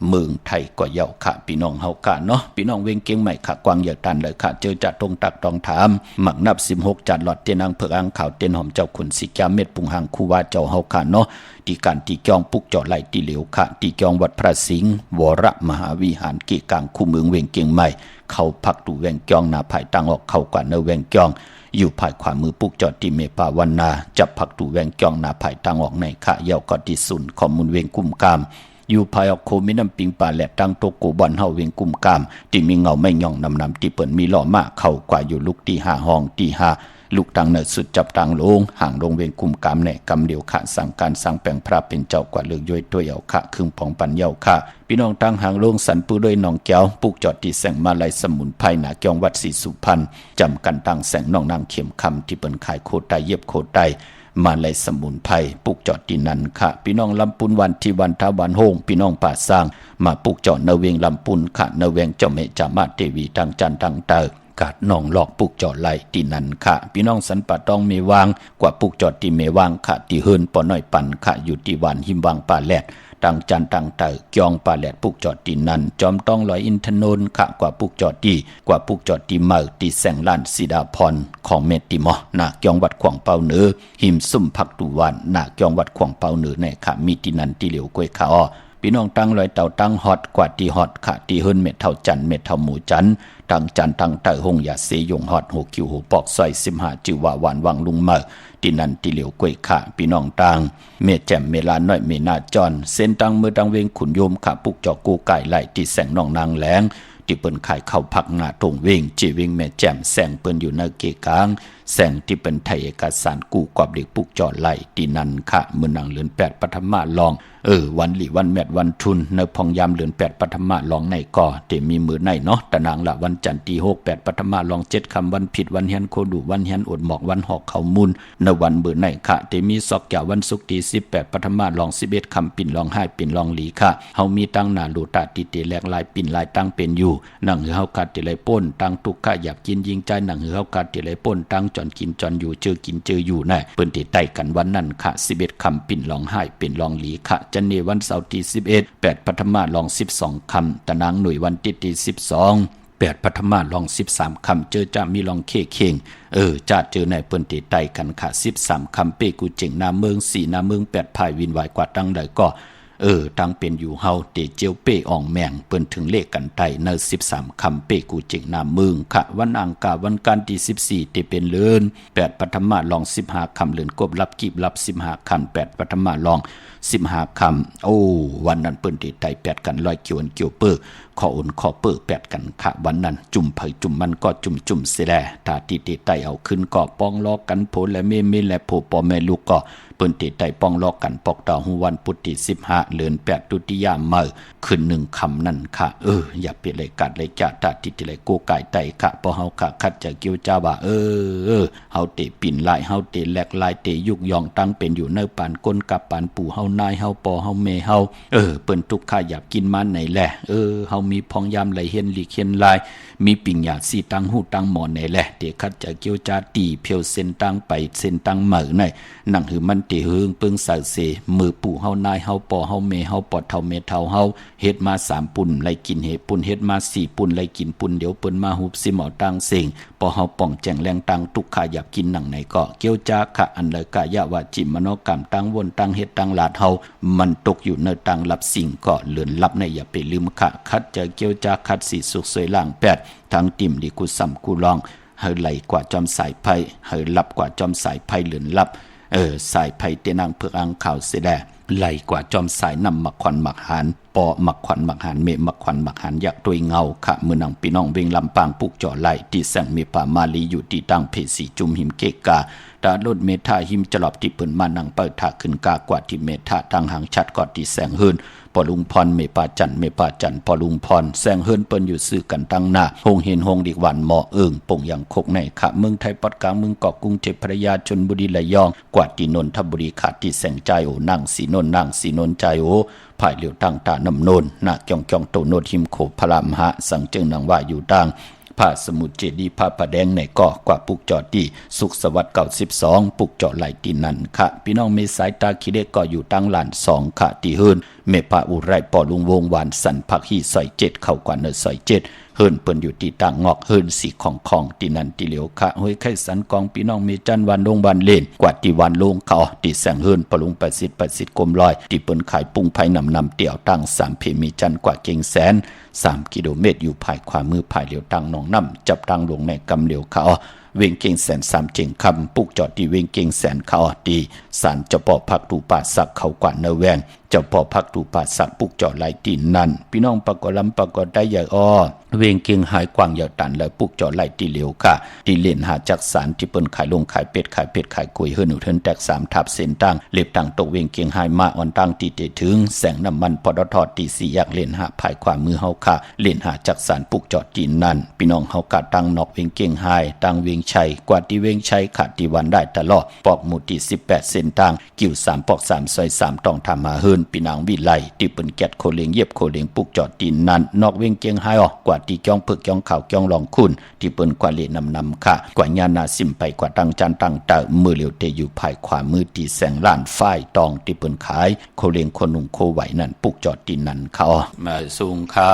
[SPEAKER 1] เมืองไทยก็เยาค่ะพี่น้องเฮากะเนาะพี่น้องเวงเกียงใหม่ค่ะกวางเหยียดตันเลยค่ะเจอจัดตรงตักตองถามหมักนับ16จัดหลอดเตียนางเผือกอังขาวเตียนหอมเจ้าขุนสิกาเม็ดปุงหังคูว่าเจ้าเฮาค่ะเนาะตีการตีจองปุกเจาะไหลตีเหลียวค่ะตีจองวัดพระสิงห์วรมหาวิหารเกกางคู่เมืองเวงเกียงใหม่เข้าพักดูแวงจองนาภายตั้งออกเข้ากว่าเนแวงจองอยู่ภายขวามือปุกจอดที่เมปาวันนาจับผักดูแวงจองนาภายตั้งออกในขะเยาวกอดที่สุนข้อมูลเวงกุมกามอยู่ภายออกโคมิน้ำปิงป่าแหลดตั้งโตโกบอนเฮาเวงกุมกามที่มีเงาไม่ย่องนำที่เปิ่นมีหล่อมาเข้ากว่าอยู่ลูกที่5ห้องที่5ลูกตังเนิดสุดจับตังลงห่างลงเวงกุมกามแหนกำเดียวขะสั่งการสั่งแปลงพระเป็นเจ้ากว่าเลือกย่อยตัวเยาขะครึ่งปองปันเยาขะพี่น้องตั้งห่างลงสันปูด้วยน้องแก้วปุกจอดที่แสงมาลายสมุนไพรหนาเกียงวัดศรีสุพรรณจำกันตั้งแสงน้องนางเข็มคำที่เปิ่นขายโคไตเย็บโคไตมาลายสมุนไพรปุกจอดที่นั่นค่ะพี่น้องลำปุนวันที่วันท้าวันโฮงพี่น้องป่าสร้างมาปุกจอดเนเวงลำปุนค่ะเนเวงเจ้าเมจามาเทวีตังจันตังเตอกาดน้องหลอกปุกจอดไหลที่นั่นค่ะพี่น้องสันป่าต้องมีวางกว่าปุกจอดที่เมวางค่ะที่เฮิรนปอน้อยปั่นค่ะอยู่ที่วันหิมวางป่าแลดตังจันตังเตอเกียงป่าแหลดปุกจอดที่นั่นจอมต้องลอยอินทนนท์ค่ะกว่าปุกจอดที่กว่าปุกจอดที่เมือที่แสงล้านสีดาพรของเมติมอนาเกียงวัดขวางเปาเหนือหิมซุ่มพักตุวันนาเกียงวัดขวางเปาเหนือในค่ะมีที่นั่นที่เหลียวกวยขาอ้อพี่น้องตั้งลอยเต่าตั้งฮอดกว่าที่ฮอดค่ะที่เฮิรนเม็ดเท่าจันเม็ดเท่าหมูจันตังจันตังเตอหงยาเสยงฮอดหูคิวหูปอกซอย15จิวาหวานวังลุงเมือที่นั่นที่เหลียวกวยขาพี่น้องตังเมแจ่มเมลาน้อยเมนาจอนเส้นตังมือตังเวงขุนโยมค่ะปุกจอกูไก่ไหลที่แสงน้องนางแหลงที่เปิ้นขายเข้าพักหน้าตรงเวงจีเวงแม่แจ่มแสงเปิ้นอยู่ในเกกางแสงที่เป็นไทยเอกสารกู้กอบเด็กปุกจอไหลที่นั่นค่ะมือนางเลือน8ปฐมลองวันหลีวันแมดวันทุนในพองยามเลือน8ปฐมลองในก่อแต่มีมือในเนาะตะนางละวันจันทร์ที่6 8ปฐมลอง7คำวันผิดวันเฮียนโคดุวันเฮียนอดหมอกวันหอกเขามูลในวันมือในค่ะแต่มีซอกแก่วันศุกร์ที่18ปฐมลอง11คำปิ่นลอง5ปิ่นลองหลีค่ะเฮามีตั้งหน้าโลตาติเตแลกลายปิ่นลายตั้งเป็นอยู่นั่งเฮากัดติไหลป่นตั้งทุกข์อยากกินยิงใจนั่งเฮากัดติไหลป่นตั้งจอนกินจอนอยู่เจอกินเจออยู่น่ะเปิ้นติใต้กันวันนั้นค่ะ11คำปิ่นลอง5ปิ่นลองหลีค่ะจันเนวันเสาร์ที่11 8ปฐมลอง12คำตะนางหน่วยวันที่12 8ปฐมลอง13คำเจอจะมีลองเคเข่งจะเจอในเปิ้นติใต้กันค่ะ13คำเปกูเจ๋งนาเมือง4นาเมือง8พายวินวายกว่าตั้งใดก็ตั้งเป็นอยู่เฮาเตเจียวเป้อ่องแมงเปิ้นถึงเลขกันไตใน13คำเป้กูเจิงนามมึงค่ะวันอังคารวันกันที่14เตเป็นเลือน8ปฐมลอง15คำเลือนกบรับกีบรับ15คำ8ปฐมลอง15คำวันนั้นเปิ้นติไต8กันลอยเกี่ยวเกี่ยวเปิ้ขออุ่นขอเปิ้8กันค่ะวันนั้นจุ่มเผยจุ่มมันก็จุ่มเสแลถ้าติไตเอาขึ้นก็ป้องล้อกันโผและเมและโผปอแม่ลูกก็เปิ้นติไตป้องล้อกันปอกดาววันพุธที่15เดือน8ตุติยามมื้อขึ้น1คำนั่นค่ะอย่าเปเลยกัดเลยจะตาติติเลยโกไก่ไตค่ะพอเฮาค่ะคัดจะเกี่ยวจ้าว่าเฮาเตปิ่นลายเฮาเตแลกลายเตยุกยองตั้งเป็นอยู่ในปานก้นกับปานปู่เฮานายเฮาปอเฮาเมเฮาเปิ้นทุกข้าอยากกินมันไหนแหละเฮามีพองยามไหลเห็นหลีกเห็นลายมีปิ่งหยาดสีตังหูตังหมอนไหนแหละเตคัดจะเกี่ยวจ้าตีเพียวเส้นตังไปเส้นตังเหมือไหนนั่งหือมันเตเฮืองเปิงสาเสมือปู่เฮานายเฮาปอเฮาเมเฮาปอดเท่าเมเท่าเฮาเฮ็ดมา3ปุ่นไล่กินเฮปุ่นเฮ็ดมา4ปุ่นไล่กินปุ่นเดี๋ยวเปิ้นมาหุบสิหมอตังเสิงปอเฮาป่องแจงแรงตังทุกข้าอยากกินหนังไหนก็เกี่ยวจ้าค่ะอันเลยกายะวาจิมโนกรรมตังวนตังเฮ็ดตังลาดเฮามันตกอยู่ในตังรับสิ่งก็เลือนลับในอย่าไปลืมค่ะคัดจะเกี่ยวจ้าคัดสีสุกสวยล่าง8ทั้งติ่มดีกูซ้ำกูลองเฮาไหลกว่าจอมสายไผเฮาลับกว่าจอมสายไผเลือนลับสายไผเตนางเพือกอังข่าวเสแดไหลกว่าจอมสายนำมักขวัญมักหานปอมักขวัญมักหานเมมักขวัญมักหานอยากตัวยเงาค่ะมือนางพี่น้องเวงลำปางปุกจ่อไหลที่แสงเมป่ามาลีอยู่ที่ตั้งเพสีจุมหิมเกกาตาลดเมธาหิมจลอบที่เปิ้นมานังเปิดถาขึ้นกากว่าที่เมธาตั้งหางชัดกอดที่แสงเฮินปอลุงพรเมปาจันปอลุงพรแสงเฮินเปิ้นอยู่ซื้อกันตั้งหน้าหงเห็นหงดีกวันหมอป่งอย่างคกในค่ะเมืองไทยปอดกลางเมืองเกาะกรุงเทพพระยาชลบุรีระยองกว่าที่นนทบุรีขาดที่แสงใจนั่งสีนนใจภายเหลียวตั้งตาน้ำนนนาเกียงโตโนดหิมโขพลามหะสังเจิงนางว่าอยู่ดัง ผ้าสมุทรเจดีย์ผ้าผาแดงในก่อกว่าปุกจอดดีสุขสวัสดิ์92ปุกจอดไหลตีนันค่ะพี่น้องเมสายตาคิเดก็อยู่ตั้งหลาน2ค่ะที่เฮิรนเมพาอุไรปอลุงวงหวานสันผักฮีซอย7เข้ากว่าเนซอย7เฮิรนเปิ้นอยู่ที่ต่างงอกเฮิรนสีของตีนันตีเหลียวค่ะห้วยไข่สันกองพี่น้องเมจันวันลงวันเล่นกว่าที่วันลงเขาที่แสงเฮิรนปลุงประสิทธิ์กลมลอยที่เปิ้นขายปุ้งไผ่นำเตี่ยวตั้ง3เพมีจันกว่าเก่งแสน3กิโลเมตรอยู่ภายขวามือภายเหลียวตั้งหนองน้ำจับตั้งลงในกำเหลียวเขาเวงเก่งแสน3เจงคำปุกจอดที่เวงเก่งแสนเขาดีสารเจ้าพ่อพักตูป่าสักเขากว่าเนแวงเจ้าพ่อพักตูป่าสักปุกจอดไหลตีนนั่นพี่น้องปรากฏลำปรากฏได้ใหญ่อ้อเวงเก่งหายกว้างยาวตันแล้วปุกจอดไหลตีเหลียวค่ะที่เล่นหาจักสารที่เปิ้นขายลงขายเป็ดขายกุยเฮือนอุทนแตก3ทับเส้นตั้งเล็บตั้งตกเวงเก่งหายมาอ่อนตั้งตีเตถึงแสงน้ำมันปตทตี4อยากเล่นหาภายขวามือเฮาค่ะเล่นหาจักสารปุกจอดตีนนั่นพี่น้องเฮากะตั้งนอกเวงเก่งหายตั้งเวงชัยกว่าที่เวงชัยขาดที่วันได้ตลอดปอกหมู่ที่18เส้นตั้งกิ่ว3ปอก3ซอย3ต้องทำมาเฮือนพี่นางวิไลที่เปิ้นแกดโคเลงเย็บโคเลงปุกจอดตีนนั่นนอกเวงเก่งหายออกกว่าที่จ้องพึกจ้องข่าวจ้องลองคุณที่เปิ้นกว่าเลนำค่ะกว่าญาณาสิมไปกว่าตั้งจันตั้งเตอมือเหลียวเตอยู่ภายขวามือที่แสงล้านฝ้ายตองที่เปิ้นขายโคเลงคนหนุ่มโคไหวนั่นปุกจอดตีนนั่นเขามาสูงค่ะ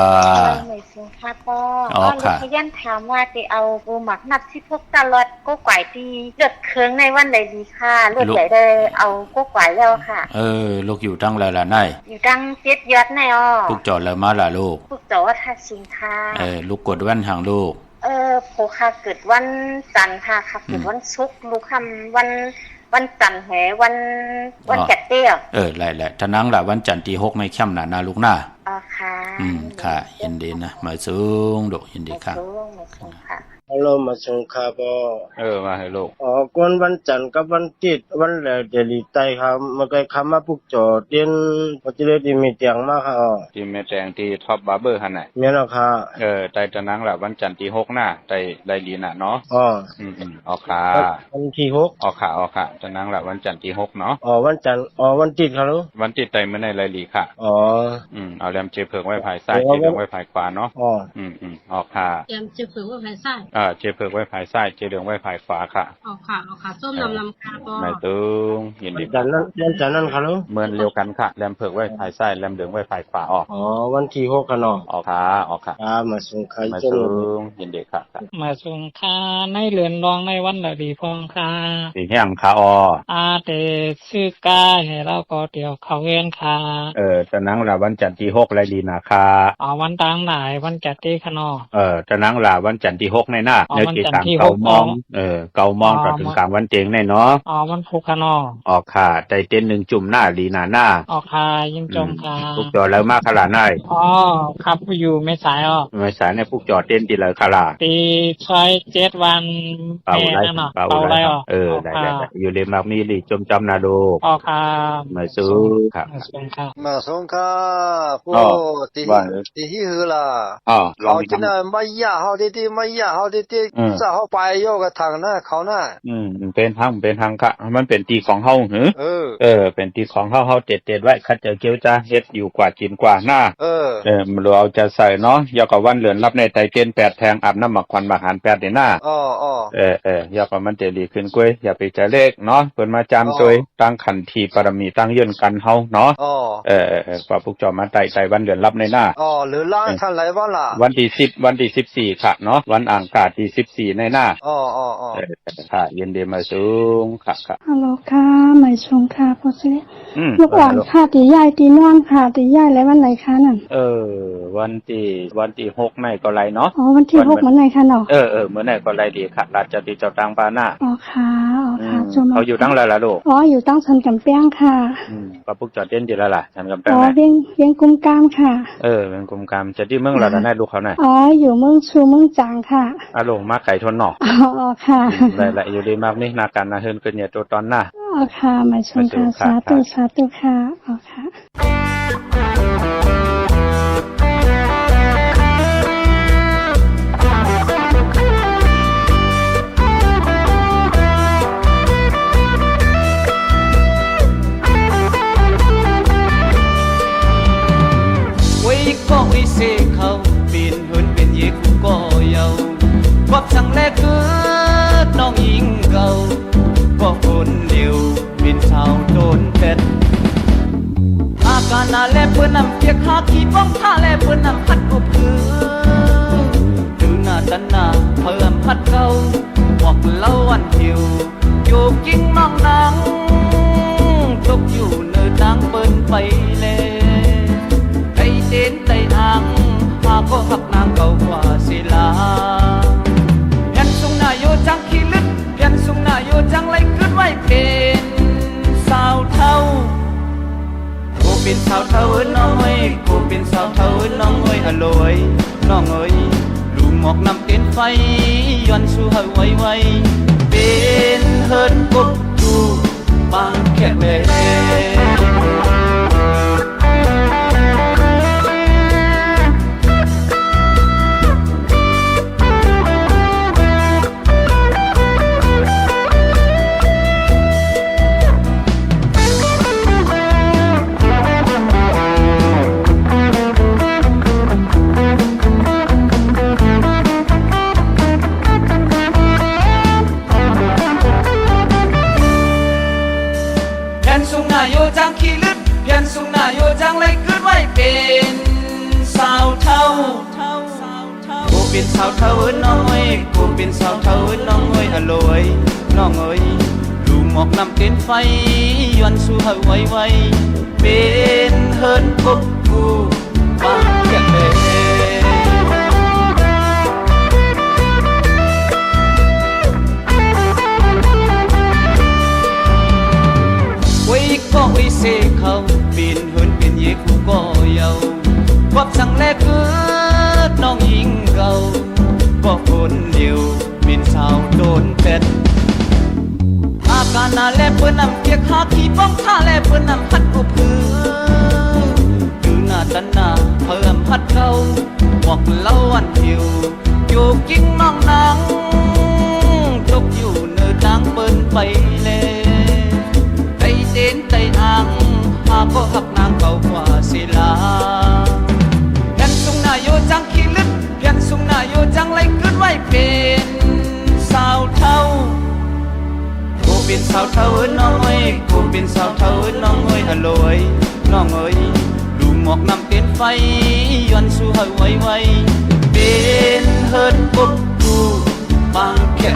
[SPEAKER 3] ไม่สูงค่ะป้อลูกพยันถามว่าจะเอาปูหมักนับที่พวกตลอดก็ไก่ที่เลือดเคืองในวันใดดีค่ะเลือดใหญ่ได้เอาก็ไก่แล้วค่ะ
[SPEAKER 1] ลูกอยู่ตั้งไรล่ะนาย
[SPEAKER 3] อยู่ตั้ง7ยอดในอ้อ
[SPEAKER 1] ปุกจอดแล้วมาล่ะลูก
[SPEAKER 3] ปุกจอดว่าท่าชิงค่ะ
[SPEAKER 1] ลูกกดแว่นห่างลูก
[SPEAKER 3] โผค่ะเกิดวันจันทร์ค่ะเกิดวันศุกร์ลูกคำวันจันทร์แหวันแกะเตี้ย
[SPEAKER 1] แหละถ้านั่งล่ะวันจันทร์ที่6ในค่ำน่ะนาลูกหน้า
[SPEAKER 3] ค่ะ
[SPEAKER 1] ค่ะยินดีนะมาสูงดอกยินดีค่ะ
[SPEAKER 3] ค่ะ
[SPEAKER 2] ฮัลโหลมาส่งค่ะบ
[SPEAKER 1] มาให้ลูก
[SPEAKER 2] กวนวันจันทร์กับวันติดวันแรกเดลีไตครับมาไกลคำมาปุกจอเตียนพอจะได้ที่มีเตียงมาค่ะ
[SPEAKER 1] ที่มีเตียงที่ท็อปบาร์เบอร์หั่นน่ะ
[SPEAKER 2] แม่นค่ะ
[SPEAKER 1] ไตตะนังล่ะวันจันทร์ที่6น่ะได้ดีน่ะเนาะออกค่ะ
[SPEAKER 2] วันที่6
[SPEAKER 1] ออกค่ะตะนังล่ะวันจันทร์ที่6เนาะ
[SPEAKER 2] วันจันทร์วันติดค่ะลูก
[SPEAKER 1] วันติดไตมื้อในไรลีค่ะเอาแรมเจเพิงไว้ภายซ้ายเจเพิงไว้ภายขวาเนาะออกค่ะ
[SPEAKER 4] แรมเจเพิงไว้ภายซ้าย
[SPEAKER 1] เจเพิกไว้ภายซ้ายเจเหลืองไว้ภายขวาค่ะ
[SPEAKER 4] ออกค่ะส้มลำคาก็
[SPEAKER 1] ไม่ตึงยินดี
[SPEAKER 2] จันนั้นค่ะลูก
[SPEAKER 1] เหมือนเดียวกันค่ะแรมเพิกไว้ภายซ้ายแรมเหลืองไว้ภายขวาออก
[SPEAKER 2] วันที่6กันเนาะ
[SPEAKER 1] ออกค่ะ
[SPEAKER 2] มาส่งใคร
[SPEAKER 1] มาตึงยินดีค่ะ
[SPEAKER 4] มาส่งค่ะในเรือนรองในวันละดีพองค่ะ
[SPEAKER 1] สีแห้งค่ะ
[SPEAKER 4] เตซื้อกาให้เราก็เดี๋ยวเขาเวียนค่ะ
[SPEAKER 1] จะนั่งละวันจันทร์ที่6ไรดีนะค่ะ
[SPEAKER 4] วันตังไหนวันจันทร์ที่ขนอ
[SPEAKER 1] จะนั่งละวันจันทร์ที่6ในหน้าเนื้อที่เก่ามองเก่ามองก็ถึงกลางวันเจงแน่เนาะ
[SPEAKER 4] วันพุธน
[SPEAKER 1] ออกค่ะใจเต้น1จุ่มหน้าลีหน้า
[SPEAKER 4] ออกค่ะยิ่งจมค่ะ
[SPEAKER 1] ปุกจอแล้วมากขนาดไหน
[SPEAKER 4] ครับอยู่ไม่สาย
[SPEAKER 1] ไม่สายในปุกจอเต้นตีเลยขนาด
[SPEAKER 4] ตีซอย7วัน
[SPEAKER 1] เป่าไร
[SPEAKER 4] ได้
[SPEAKER 1] ได้อยู่เลมากมีลีจมจำนาโด
[SPEAKER 4] ค่ะ
[SPEAKER 1] มาสู้ค่ะ
[SPEAKER 2] มาส่งค่ะพวกที่ฮือล่ะ
[SPEAKER 1] ลอง
[SPEAKER 2] กินไม่ยากเฮาที่ไม่ยากเฮาที่จะเฮาไปโยกทางหน้าเขาหน้า
[SPEAKER 1] เป็นทางค่ะมันเป็นตีของเฮาหืเป็นตีของเฮาเจ็ดไว้คัดเจอเกียวจ้าเฮ็ดอยู่กว่ากินกว่าหน้ามันเราจะใส่เนาะยากับวันเหลือนรับในไตเกณฑ์8แทงอาบน้ำหมักควันหมักหัน8ในหน้ายากับมันจะดีขึ้นกล้วยอย่าไปใจเลขเนาะเพิ่นมาจามตัวตั้งขันทีปรมีตั้งยื่นกันเฮาเนาะกว่าพวกจอมาไตวันเหลือนรับในหน้า
[SPEAKER 2] หรือล่างทันไหลว่าล่ะ
[SPEAKER 1] วันที่10วันที่14ค่ะเนาะวันอ่างกาที่14ในหน้าค่ะยินดีมาสูงค่ะ
[SPEAKER 4] ฮัลโหลค่ะหมายชงค่ะพอสิลูกหลานค่ะตีใหญ่ตีน้องค่ะตีใหญ่แล้ววันไหนคะนั่น
[SPEAKER 1] วันที่6ในก็ไรเนาะ
[SPEAKER 4] วันที่6เหมือนไหนคะเนาะ
[SPEAKER 1] เหมือนไหนก็ไรดีค่ะราชดีเจ้าตังปาหน้า
[SPEAKER 4] ค่ะ
[SPEAKER 1] เขาอยู่ตั้งไรล่ะลูก
[SPEAKER 4] อยู่ตั้งชันกำแพงค่ะ
[SPEAKER 1] กับพวกจอดเต้นอยู่แล้วล่ะชันกำแพง
[SPEAKER 4] เวียงกุมกามค่ะ
[SPEAKER 1] เป็นกุมกามจะที่เมืองเราได้ลูกเขาไหน
[SPEAKER 4] อยู่เมืองชูเมืองจางค่ะ
[SPEAKER 1] ลงมาไก่ทนหนอ
[SPEAKER 4] ค่ะ
[SPEAKER 1] หลายๆอยู่ดีมากนี่นาการนาเฮินเกินเนี่ยตัวตอนหน้า
[SPEAKER 4] ค่ะหมายชงค่ะสาธุค่ะค่ะ
[SPEAKER 2] ไว้ก็ไว้เสกเขาเป็นเฮินเป็นเยกก็เยา
[SPEAKER 5] นาแลเปิ้นนำเปียกหาขี้ป้องท่าแลเปิ้นนำพัดกุบหือดูหน้าตันหน้าเพิ่มพัดเก่าบอกเล่าวันหิวอยู่กิ้งมองนางตกอยู่เนื้อดังเปิ้นไปเลยไอเด่นไตอ่างหาก็หักนางเก่ากว่าศิลาเพียนสุงนาโยจังขี้ลึกเพียนสุงนาโยจังไล่ขึ้นไว้เป็นสาวเท่ากูเป็นสาวเท่าน้องเอ้ยกูเป็นสาวเท่าน้องเอ้ยอร่อยน้องเอ้ยลูกหมอกนำเต็นไฟย้อนสู่เฮาไว้ไว้เป็นเฮิร์ดกบดูบางแค่เบจังขี้ลึกเพียนสุงหน้าโยจังเลยขึ้นไว้เป็นสาวเท่ากูเป็นสาวเท่าน้องเอ้ยกูเป็นสาวเท่าน้องเอ้ยอร่อยน้องเอ้ยลูกหมอกนำเต็นไฟย้อนสู่เฮาไว้ไว้เป็นเฮิร์นกบกูบางแก่เบก็วิเศษเขาเป็นเหินเป็นเยกูก็เยาวับสั่งแลกคือน้องหญิงเก่าก็คนเดียวเป็นสาวโดนเป็ดอาการน่าแลเปิ้นนำเปียกหาขี้ป้องท่าแลเปิ้นนำพัดกุบหืออยู่หน้าตันหน้าเพิ่มพัดเก่าบอกเล่าวันหิวอยู่กิ้งน้องนางตกอยู่เนื้อดังเปิ้นไปเลยไอเด่นไตอ่างหาก็หักนางเก่ากว่าศิลาเพียนสุงนาโยจังขี้ลึกเพียนสุงนาโยจังไล่ขึ้นไว้เป็นสาวเท่ากูเป็นสาวเท่าน้องเอ้ยกูเป็นสาวเท่าน้องเอ้ยอร่อยน้องเอ้ยลูกหมอกนำเต็นไฟย้อนสู่เฮาไว้ไว้เป็นเฮิร์ดกบกูบางแค่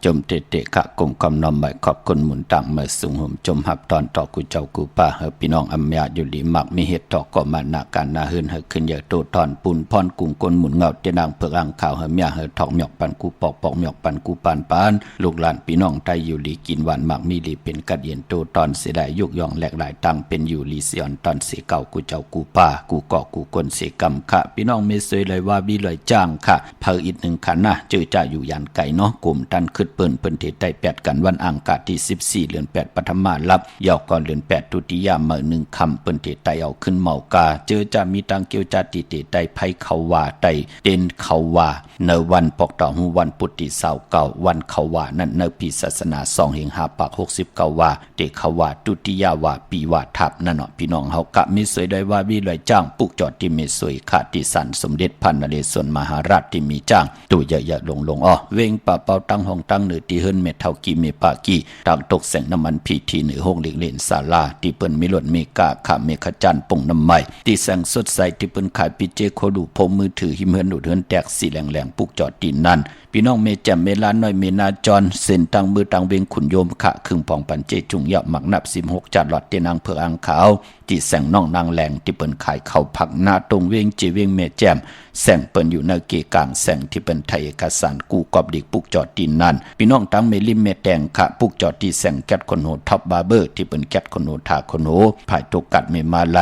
[SPEAKER 1] จมเตะขะกลมกำนอมใหม่ขอบคุณหมุนต่างเมื่อสูงห่มจมหับตอนต่อกูเจ้ากูป้าเฮอพี่น้องอำยาอยู่ดีมักมีเหตุต่อก็มาหนักการนาหืนเฮอขึ้นเยอะโตตอนปูนพรกุงกลหมุนเงาเตนางเผือกอ่างข่าวเฮอเมียเฮอทอกหมอกปันกูปอกหมอกปันกูปานลูกหลานพี่น้องไตอยู่ดีกินหวานมักมีดีเป็นกัดเย็นโตตอนเสียดายยุกย่องแหลกหลายตังเป็นอยู่ลีเสียนตอนเสียเก่ากูเจ้ากูป้ากูเกาะกูกลเสียกำค่ะพี่น้องเมสยเลยว่าบีเลยจ้างค่ะเผออีกหนึ่งขันนะเจอจ่าอยู่ยันไก่เนาะกลุ่มตันขึ้นเปิ้นเทศได้8กันวันอังคารที่14เดือน8ปฐมารับยาวก่อนเดือน8ทุติยามมื้อ1ค่ำเปิ้นเทศไตเอาขึ้นเมากาเจอจะมีตังเกียวจาติเตไตไผเขาว่าไตเด่นเขาว่าในวันปกต่อหูวันปุติ29วันเขาว่านั่นในปีศาสนา2แห่ง5ปาก69ว่าเตเขาว่าทุติยาว่าปีว่าทับนั่นเนาะพี่น้องเฮากะมีสวยได้ว่าวิลอยจ้างปุกจอดที่มีสวยคาติสันสมเด็จพันนเรศวรมหาราชที่มีจ้างตัวใหญ่ๆลงอ้อเวงป่าเป่าตั้งห้องตั้งเหนือที่เฮิรนเมเท่ากีเมปากีต่างตกแสงน้ำมันพีทีเหนือห้องเล็กเล่นศาลาที่เปิ้นมีหล่นเมกาขาเมฆจันป่งน้ำไม้ที่แสงสดใสที่เปิ้นขายปิเจโคดูพมมือถือหิมเฮิรนดูดเฮิรนแตกสีแหลงปุกจอดตีนนั่นพี่น้องเมแจ่มเมลานน้อยเมนาจรเส้นตังมือตังเวงขุนโยมขะครึ่งปองปันเจจุงยะหมักนับ16จัดหลอดเตนางเผือกอ่างขาวที่แสงน้องนางแหลงที่เปิ้นขายข้าวผักหน้าตรงเวงเจเวงเมแจ่มแสงเปิ้นอยู่ในเกกลางแสงที่เปิ้นไทยเอกสารกูกอบดิกปุกจอดตีนนั่นพี่น้องตังเมลิมเมแตงขะปุกจอดที่แสงแก๊สคนโหท็อปบาร์เบอร์ที่เปิ้นแก๊สคนโหทาคนโหภายตกกัดเมมาไล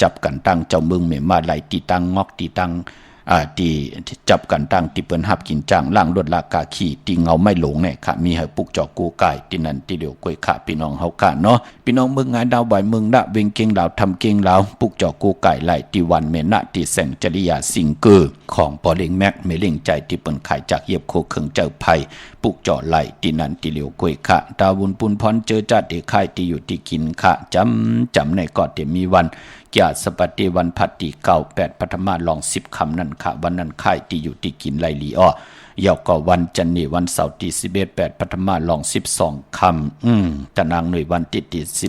[SPEAKER 1] จับกันตั้งเจ้าเมืองเมมาไลตีตังงอกตีตัง ที่จับกันตั้งที่เปิ้นหับกินจ้างล่างรถลากาขี่ที่เงาไม่หลงเนี่ยค่ะมีให้ปุกจอกกูไก่ที่นั่นที่เดียวกวยค่ะพี่น้องเฮาค่ะเนาะพี่น้องเมืองงานดาวบ่ายเมืองละเวงเก่งลาวทำเก่งลาวปุกจอกกูไก่ไหลที่วันเมนะที่แสงจริยาสิงเกอร์ของปอเล็งแม็กเมเล็งใจที่เปิ้นขายจากเหยียบโคเคิงเจ้าไผ่ปุกจอไหลที่นั่นที่เดียวกวยค่ะดาวบุญปุนพรเจอจัดที่ค่ายที่อยู่ที่กินค่ะจำในกอดที่มีวันเกียรติสปฏิวันพัตติเก่า8ปฐมาลอง10คำนั่นค่ะวันนั้นค่ายที่อยู่ที่กินไลลีอ้อยาวก็วันจันทร์วันเสาร์ที่11 8ปฐมาลอง12คำตะนางหน่วยวันที่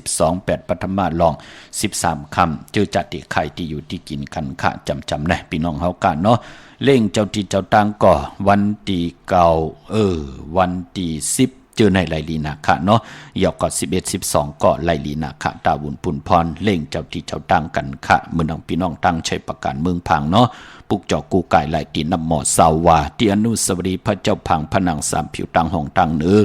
[SPEAKER 1] 12 8ปฐมาลอง13คำเจอจัดที่ค่ายที่อยู่ที่กินกันค่ะจำนะพี่น้องเฮากันเนาะเล่งเจ้าที่เจ้าตังก็วันที่เก่าวันที่10เจอในไลลีนาคะเนาะยาวก็11 12ก็ไลลีนาคะตาบุญปุนพรเล่งเจ้าที่เจ้าตังกันค่ะเมื่อน้องพี่น้องตั้งใช้ประการเมืองพังเนาะปุกจอกกูไก่ไหลตีน้ำหมอสาวาที่อนุสาวรีย์พระเจ้าพังพนังสามผิวตังห้องตังเนื้อ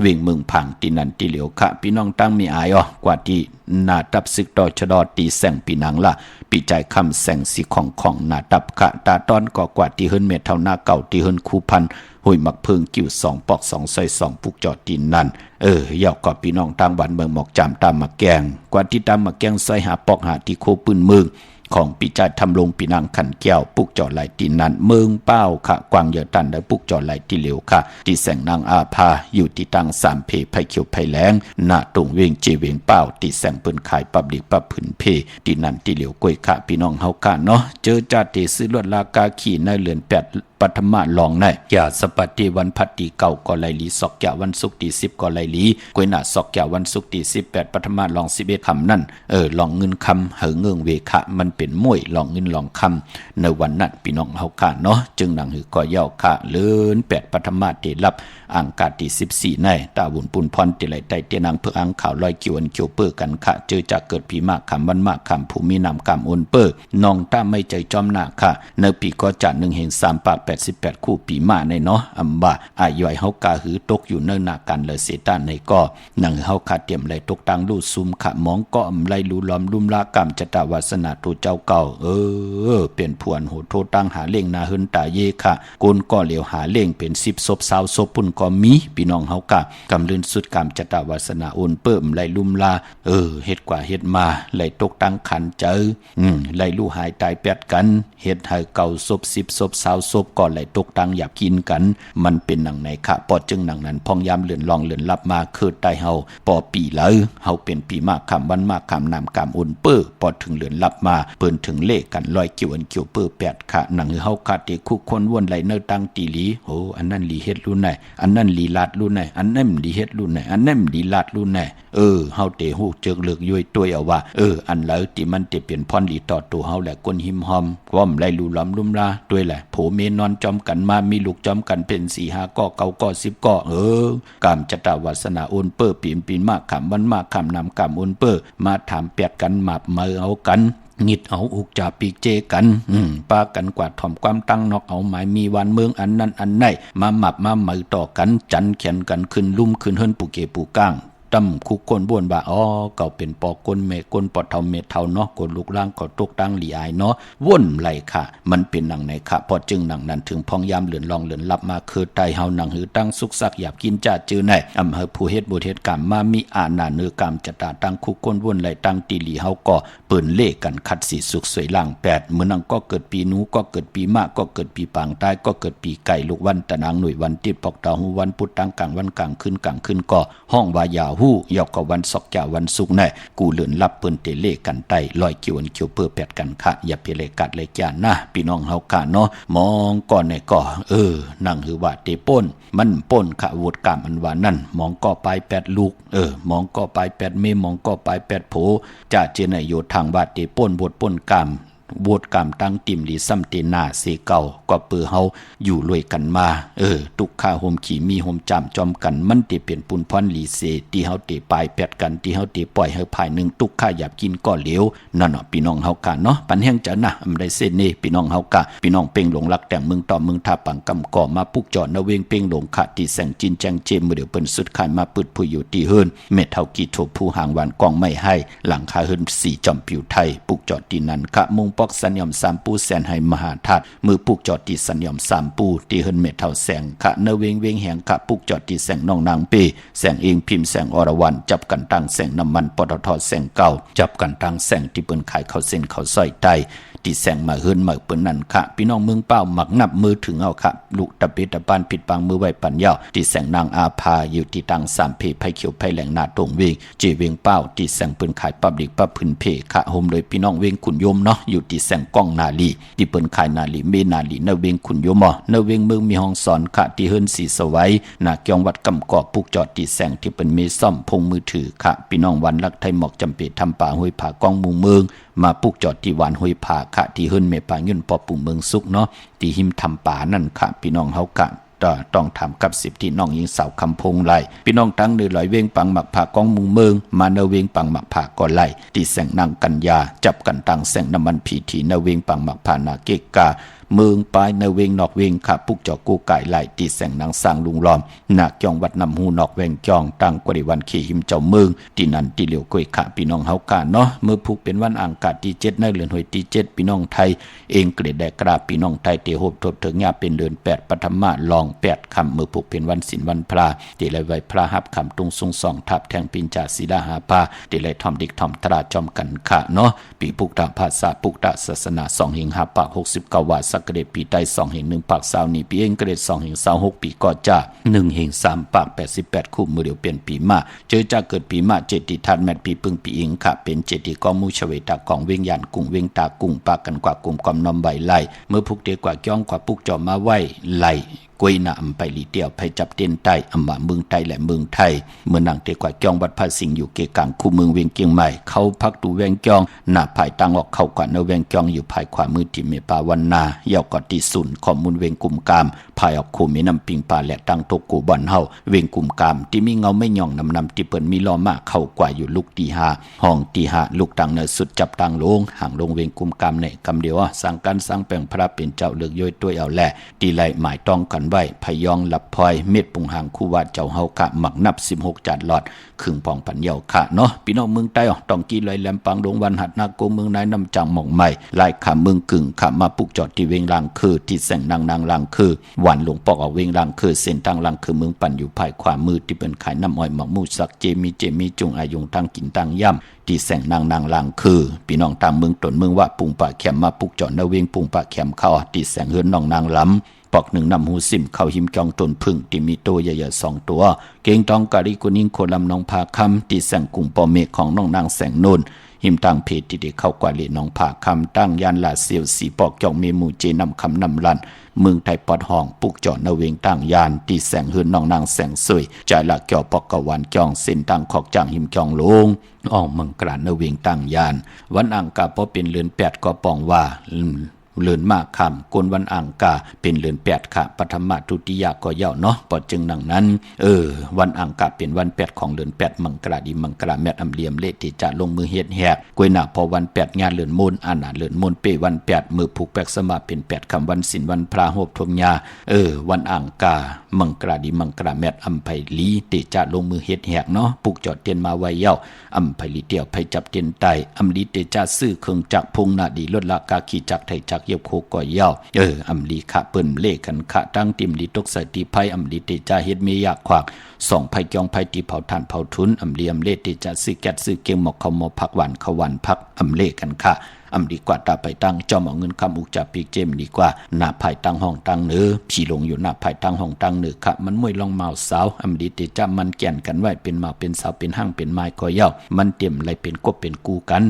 [SPEAKER 1] เวิ่งเมืองพังตีนันตีเหลียวค่ะพี่น้องตั้งมีอายกว่าที่นาตับซึกดอชดอตีแสงปีนังละปีใจคำแสงสีของนาตับค่ะตาตอนก็กว่าที่เฮิรนเมทเท่าหน้าเก่าที่เฮิรนคูพันหุยมักเพิงกิ่ว2ปอก2ซอย2ปุกจอตีนนั่นยาวก็พี่น้องตั้งบ้านเมืองหมอกจามตามมาแกงกว่าที่ตามมาแกงซอยหาปอกหาที่โคปืนเมืองของปีใจทำลงปีนางขันแก้วปุกจอไหลตีนันเมืองเป้าค่ะกวางเยอตันได้ปุกจอไหลตีเหลียวค่ะที่แสงนางอาภาอยู่ที่ตังสามเพไผ่เขียวไผ่แหลงหน้าตรงเวงเจเวงเป้าที่แสงปืนขายปับดิกปับผืนเพที่นันที่เหลียวกล้วยค่ะพี่น้องเฮาค่ะเนาะเจอจ่าเตซื้อลวดลากาขี่ในเรือน8ปฐมาลองในอย่าสปฏิวันพัตติเก่าก็ไลลีศอกแก่วันศุกร์ที่10ก็ไลลีกวยหน้าศอกแก่วันศุกร์ที่18ปฐมาลอง11คำนั่นลองเงินคำเหเงิงเวคะมันเป็นมวยลองเงินลองคำในวันนั้นพี่น้องเฮาค่ะเนาะจึงหนังหือก็เย้าค่ะเลื่อน8ปฐมาเตรับอังกาศที่14ในตาบุญปุนพรติไหลไตเตนางเพื่ออังข่าวลอยกิวอันเขียวเปื้อกันค่ะเจอจากเกิดผีมากคำวันมากคำภูมินำกำอนเปื้อน้องต้าไม่ใจจอมหน้าค่ะในปีก็จัด1แห่ง3ปาก88คู่ปีมาในเนาะอำบ่าอาย่อยเฮากาหือตกอยู่เนิ่นหน้ากันเลยเสตานในก็หนังเฮาขาเตรียมไหลตกตังลู่ซุมขะมองก็อำไหลลู่ล้อมลุ่มลากรรมจตวาสนาตัวเจ้าเก่าเป็นผวนโหโทตั้งหาเล่งนาหึนตาเยค่ะกุนก็เหลียวหาเล่งเป็น10ศพ20ศพปุ่นก็มีพี่น้องเฮากะกำลืนสุดกรรมจตวาสนาโอนเปิ้มไหลลุ่มลาเฮ็ดกว่าเฮ็ดมาไหลตกตังขันเจอไหลลู่หายตายแปดกันเฮ็ดให้เก่าศพ10ศพ20ศพก็ไหลตกตังอยากกินกันมันเป็นหนังไหนค่ะปอจึงหนังนั้นพองยามเลื่อนลองเลื่อนลับมาคือใต้เฮาปอปีเลยเฮาเป็นปีมากคำวันมากคำนำกำอุ่นเปื้อปอถึงเลื่อนลับมาเปิ้นถึงเลขกันลอยเกี่ยวอันเกี่ยวเปื้อ8ค่ะหนังเฮาคาติคุกคนวนไหลเนอตั้งตีหลีโหอันนั้นลีเฮ็ดรุ่นไหนอันนั้นลีลาดรุ่นไหนอันนั้นลีเฮ็ดรุ่นไหนอันนั้นลีลาดรุ่นไหนเฮาเตฮู้เจิกเลือกย่อยตัวเอาว่าอันแล้วที่มันจะเปลี่ยนพรลีต่อตัวเฮาแหละก้นหิมหอมว่อมไหลลู่ล้อมลุ่มลาด้วยแหละโผเมนอนจอมกันมามีลูกจอมกันเป็น4 5ก็9ก็10ก็กามจตวาสนาโอนเปิ้อปีนมากขำวันมากขำนำกำโอนเปิ้อมาถามแปดกันหมับมือเอากันงิดเอาอุกจ่าปีกเจกันป้ากันกว่าถ่อมความตั้งนอกเอาหมายมีวันเมืองอันนั้นอันไหนมาหมับมามือต่อกันจันเขียนกันขึ้นลุ่มขึ้นเฮิรนปูเกปูก้างตั้มคุกคนบ้วนบ่าเก่าเป็นปอกคนเมกนปอดเท่าเมเท่าเนาะกดลูกล่างก็ตกตั้งหลีอายเนาะว่นไหลค่ะมันเป็นหนังไหนค่ะพอจึงหนังนั้นถึงพองยามเหลือนลองเหลือนลับมาคือไตเฮาหนังหือตั้งสุกซักหยาบกินจ่าจื้อในอำเภอผู้เฮ็ดบุเฮ็ดกรรมมามีอาณาเนือกรรมจะตาตั้งคุกคนว่นไหลตั้งตีหลีเฮาก็เปิ้นเล่กันคัดสีสุกสวยล่าง8มื้อนั้นก็เกิดปีหนูก็เกิดปีมะก็เกิดปีปางใต้ก็เกิดปีไก่ลูกวันตะนางหน่วยวันติดปอกตาหูวันพุธตั้งกลางวันกลางขึ้นก็ห้องวายาฮู้ยอกก็วันศอกจ่าวันศุกร์แน่กูเลื่อนลับเปิ้นเตเล่กันไตลอยเกี่ยวอันเกี่ยวเปื้อ8กันค่ะอย่าไปเลยกัดเลยจานนะพี่น้องเฮาค่ะเนาะมองก่อนในก็นั่งหือว่าเตป่นมันป่นค่ะวดกามอันว่านั่นมองก็ไป8ลูกมองก็ไป8เมมองก็ไป8โผจ่าเจนอยู่ทางบาดเตป่นบดป่นกามบทกรรมตั้งติ่มดีซ้ำเตนาเสเก่าก็เปือเฮาอยู่รวยกันมาตุกข้าโฮมขี่มีโฮมจำจอมกันมันเตเป็นปุนพรลีเสที่เฮาเตปลายแปดกันที่เฮาเตปล่อยเฮาภายหนึ่งตุกข้าหยาบกินก็เหลวนั่นเนาะพี่น้องเฮากะเนาะปันแห้งจะนะอำได้เส้นนี่พี่น้องเฮากะพี่น้องเป่งหลงรักแต่งเมืองต่อเมืองท่าปังกำก่อมาปุกจอดนะเวงเป่งหลงขะที่แสงจินแจงเจมมือเดี๋ยวเปิ้นสุดขายมาปึดผู้อยู่ที่เฮิรนเม็ดเฮากี่โถผู้หางหวานกองไม่ให้หลังคาเฮิรน4จอมผิวไทยปุกจอดที่นั้นขะมง ปอกสัญญม3ปูแสนให้มหาธาตุมือปุกจอดที่สัญญม3ปูที่เฮินเมเท่าแสงขะเนเวงเวงแหงขะปุกจอดที่แสงน้องนางเปแสงเองพิมพ์แสงอรวรรณจับกันตั้งแสงน้ำมันปตทแสงเก่าจับกันตั้งแสงที่เปิ้นขายข้าวเส้นข้าวซอยไตที่แสงมาเฮินมาเปิ้นนั่นค่ะพี่น้องเมืองเป้าหมักนับมือถึงเอาค่ะลุตะเปตะปานผิดปังมือไว้ปัญญาที่แสงนางอาภาอยู่ที่ตั้ง3เพไผเขียวไผแหลงนาตรงเวงเจเวงเป้าที่แสงเปิ้นขายปับลิกปับพื้นเพค่ะโฮมเลยพี่น้องเวงขุนยมเนาะอยู่ที่แสงก้องนาลีที่เปิ้นขายนาลีเมนาลีนเวงขุนยมนเวงเมืองมีห้องสอนค่ะที่เฮินสีสวัยนาเกียงวัดกำกอกปุกจอดที่แสงที่เปิ้นมีซ่อมพงมือถือค่ะพี่น้องวันลักไทยหมอกจำเป็นทำป่าห้วยผากองมุงเมืองมาปุกจอดที่หวานห้วยผาค่ะที่เฮินเมปางยืนปอปุ่มเมืองสุกเนาะที่หิมทำป่านั่นค่ะพี่น้องเฮากะต้องทำกับ10ที่น้องยิงสาวคำพงไหลพี่น้องทั้งเดือลอยเวงปังหมักผากองมุงเมืองมาเนเวงปังหมักผาก่อไหลที่แสงนางกัญญาจับกันตังแสงน้ำมันผีทีเนเวงปังหมักผานาเกกาเมืองปลายเนเวงนอกเวงค่ะปุกจอกูไก่ไหลตีแสงนางสร้างลุงล้อมนาจองวัดนำหูนอกเวงจองตั้งกริวันขี่หิมเจ้าเมืองที่นั่นที่เหลียวกวยค่ะพี่น้องเฮากาเนาะเมื่อพุกเป็นวันอังคารที่7ในเดือนหวยที่7พี่น้องไทยเองเกรดแดกราพี่น้องไทยเตโหบทดถึงญาเป็นเดือน8ปฐมลอง8ค่ำเมื่อพุกเป็นวันศีลวันพระที่ไหลไว้พระหับคำตุงทรง2ทับแทงปิญจาศิลาหาภาที่ไหลทอมดิกทอมตราจอมกันค่ะเนาะปีปุกตาภาษาปุกตาศาสนา2หิงหาปาก69วาสักเดปีใต้2หิง1ปาก20นี่ปีเองเกรด2หิง26ปีก็จะ1หิง3ปาก88คู่มือเดียวเปลี่ยนปีมาเจอจะเกิดปีมาเจติทัดแมตปีปึงปีอิงค่ะเป็นเจติกอมูชเวตาของเวียงยานกุ้งเวียงตากุ้งปากกันกว่ากลุ่มกอมนอมใบไล่เมื่อพุกเดกว่าจ้องกว่าปุกจอมาไว้ไล่กวยนาอำไปลีเตียวไปจับเต้นใต้อำมาเมืองไทยและเมืองไทยเมื่อนางเตกว่าจ้องวัดพระสิงห์อยู่เกกลางคู่เมืองเวียงเกียงใหม่เขาพักดูเวียงจ้องหน้าภายตั้งออกเข้ากว่าเนเวียงจ้องอยู่ภายขวามือที่เมปาวันนาเยาวกอติสุนข้อมูลเวียงกุมกามภายออกคู่มีน้ำปิงปลาและตั้งตกกูบ่อนเฮาเวียงกุมกามที่มีเงาไม่ย่องนำที่เปิ้นมีล้อมาเข้ากว่าอยู่ลูกตีหาห้องตีหาลูกตังเนสุดจับตังลงห่างลงเวียงกุมกามในกำเดียวสั่งการสั่งแปลงพระเป็นเจ้าเลือกย่อยตัวเอาแลตีไหลหมายต้องกันไว้พยองหลับพลอยเม็ดปุงหางคู่ว่าเจ้าเฮากะหมักนับ16จานหลอดครึ่งปองปันเยาค่ะเนาะพี่น้องเมืองใต้ต้องกี้ลอยแหลมปังดงวันหัดนาโกเมืองนายน้ำจังหม่องใหม่ลายขาเมืองกึ่งขามาปุกจอดที่เวงลางคือที่แสงนางลางคือหวานหลวงปอกเอาเวงลางคือเส้นทางลางคือเมืองปั่นอยู่ภายขวามือที่เป็นขายน้ำอ้อยหมักมูสักเจมีจุงอายุงทางกินทางย่ำที่แสงนางลางคือพี่น้องตามเมืองตนเมืองว่าปุงปะแขมมาปุกจอดนเวงปุงปะแขมเข้าที่แสงเฮือนน้องนางล้ำปอกหนึ่งนำหูซิมเข้าหิมจองตนพึ่งที่มีตัวใหญ่ๆ2ตัวเก่งทองกะริกุนิ่งโคลำน้องพาคำที่แสงกุ่งปอเมฆของน้องนางแสงโนนหิมตั้งเพจที่ได้เข้ากว่าเลน้องพาคำตั้งยานลาเซียวสีปอกจองเมมูเจนำคำนำลันเมืองไทยปอดห้องปุกจอดนเวงตั้งยานที่แสงเฮือนน้องนางแสงสวยจ่ายละเกี่ยวปอกกะวันจองเส้นทางขอกจางหิมจองลงอ่องเมืองกลางนเวงตั้งยานวันอังคารพอเป็นเรือน8ก็ปองว่าเลือนมากคำกวนวันอังคาเป็นเลือน8ค่ะปฐมทุติยาก็เย่าเนาะปอจึงดังนั้นวันอังคาเป็นวัน8ของเลือน8มังกราดีมังกราแมตอำเลียมเลขที่จะลงมือเฮ็ดแหกกวยหน้าพอวัน8งานเลือนมูลอานาเลือนมูลเปวัน8มือผูกแปกสมาเป็น8คำวันศีลวันพระโหบทมยาวันอังคามังกราดีมังกราแมตอำไผลีที่จะลงมือเฮ็ดแหกเนาะปุกจอดเตียนมาไว้เย่าอำไผลีเตียวไผจับเตียนไตอำลีเตจะซื้อเครื่องจักรพงนาดีลดละกาขี่จักรไทยจักรเย็บโคก่อยยาวอำลีขะเปิ้นเลกันขะตั้งติมลีตกใส่ตีไผอำลีเตจะเฮ็ดเมียากขวาก2ไผจองไผตีเผาทานเผาทุนอำลีอำเลเตจะซื้อแก๊สซื้อเกงหมอกข้าวหมอผักหวานข้าวหวานผักอำเลกันค่ะอำดีกว่าตาไปตั้งจอมเอาเงินคำอุกจับปีกเจมดีกว่าหน้าภายตั้งห้องตั้งเนื้อผีลงอยู่หน้าภายตั้งห้องตั้งเนื้อค่ะมันมวยลองเมาสาวอำดีเตจะมันแก่นกันไว้เป็นเมาเป็นสาวเป็นห้างเป็นไม้ก็เย้ามันเต็มไรเป็นกบเป็นกูกัน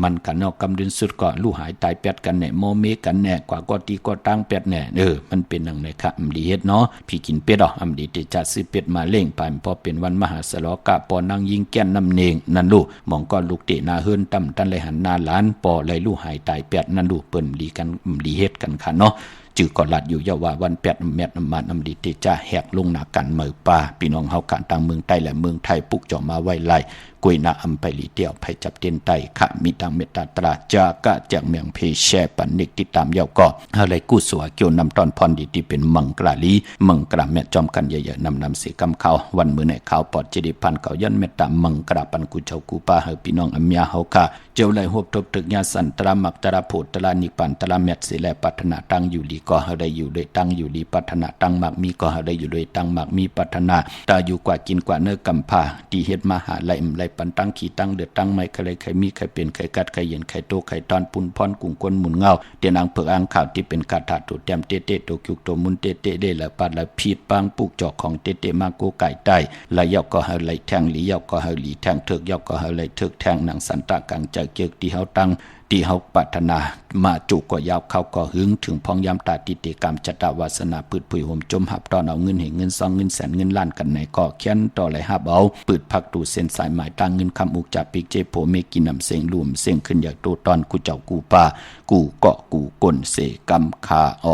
[SPEAKER 1] มันกันนอกกำดินสุดก็ลู่หายตายแปดกันแหน่โมเมกันแหน่กว่าก็ตีก็ตั้งแปดแหน่มันเป็นดังไหนค่ะอำดีเฮ็ดเนาะพี่กินเป็ดอำดีเตจะซื้อเป็ดมาเล่งไปพอเป็นวันมหาสลอกะปอนั่งยิงแก่นน้ำเนงนั่นลูกมองก็ลูกเตะนาเฮิรนตั้มตันเลยหันนาหลานปอเลยลู่หายตายนั่นดูเปิ้นดีกันดีเฮ็ดกันค่ะเนาะจื่อก่อนลัดอยู่ยาว่าวัน8แมตน้ำมันอำดีเตจะแหกลงหนากันเมือป่าพี่น้องเฮากันต่างเมืองใต้และเมืองไทยปุกจ่อมาไว้ไล่ กุยนาอัมไปลีเตียวไปจับเตียนไตขะมีตังเมตตาตราจากะจากเมืองเพแชปันนิกติดตามเยาก็อะไรกู้สัวเกี่ยวนำตอนพรดีที่เป็นมังกราลีมังกราแม่จอมกันเยอะๆนำสีกำเขาวันมือในเขาปอดเจดีพันเขายันเมตตามังกราปันกุเจ้ากูปาเฮพี่น้องอเมียเฮาค่ะเจ้าเลยหบทบตึกญาสันตรามักตราโพตรานิปันตราเมตสิแลปัฒนาตั้งอยู่ดีก็เฮาได้อยู่ด้วยตั้งอยู่ดีปัฒนาตั้งมักมีก็เฮาได้อยู่ด้วยตั้งมักมีปัฒนาตาอยู่กว่ากินกว่าเนื้อกำผ้าดีเฮ็ดมาหาไหลปันตั้งขี่ตั้งเดือดตั้งไม่ใครใครมีใครเปลี่ยนใครกัดใครเย็นใครโตใครตอนปุ่นพรกุ่งกวนหมุนเงาเตียนอังเผือกอังข่าวที่เป็นกาถาตัวเต็มเตะตัวคิวตัวมุนเตะได้ละปัดละพีดปังปุกจอกของเตะมาโกไก่ได้ละยอกก็เฮาไหลแทงหลียอกก็เฮาหลีแทงเถิกยอกก็เฮาไหลเถิกแทงหนังสันตะกังใจเกิกที่เฮาตั้งที่เฮาปรารถนามาจุก็ยาวเข้าก็หึงถึงพองยามตาติเตกรรมจัตตาวาสนาปืดผุยห่มจมหับตอนเอาเงินเงินซองเงินแสนเงินล้านกันไหนก็เขียนต่อไหลหับเอาปืดพักตูเส้นสายหมายตั้งเงินคำอุกจับปีกเจโผเมกินนำเสียงรวมเสียงขึ้นอยากโตตอนกูเจ้ากูป่ากูเกาะกูกลเสกำคาอ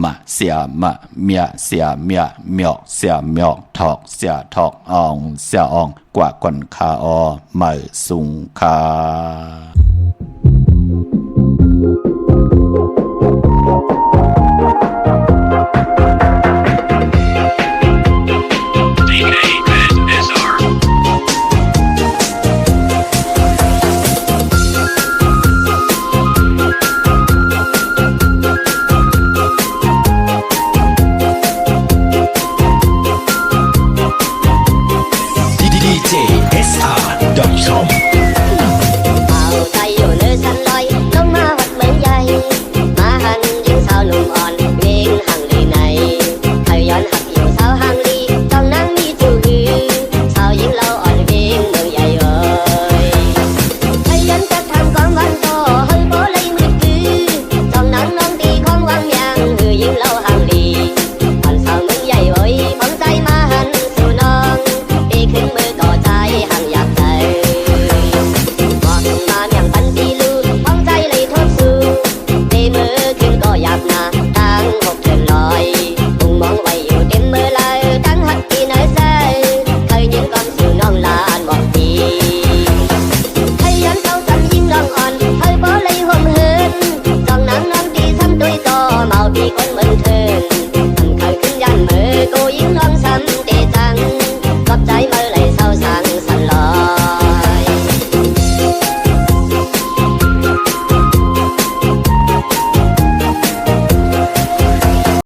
[SPEAKER 1] มาเสียมาเมียเสียเมียเมียเสียเมียถอกเสียถอกอ่องเสียอ่องกว่าก่อนคามาสุงคา
[SPEAKER 6] คนเหมือนเธอ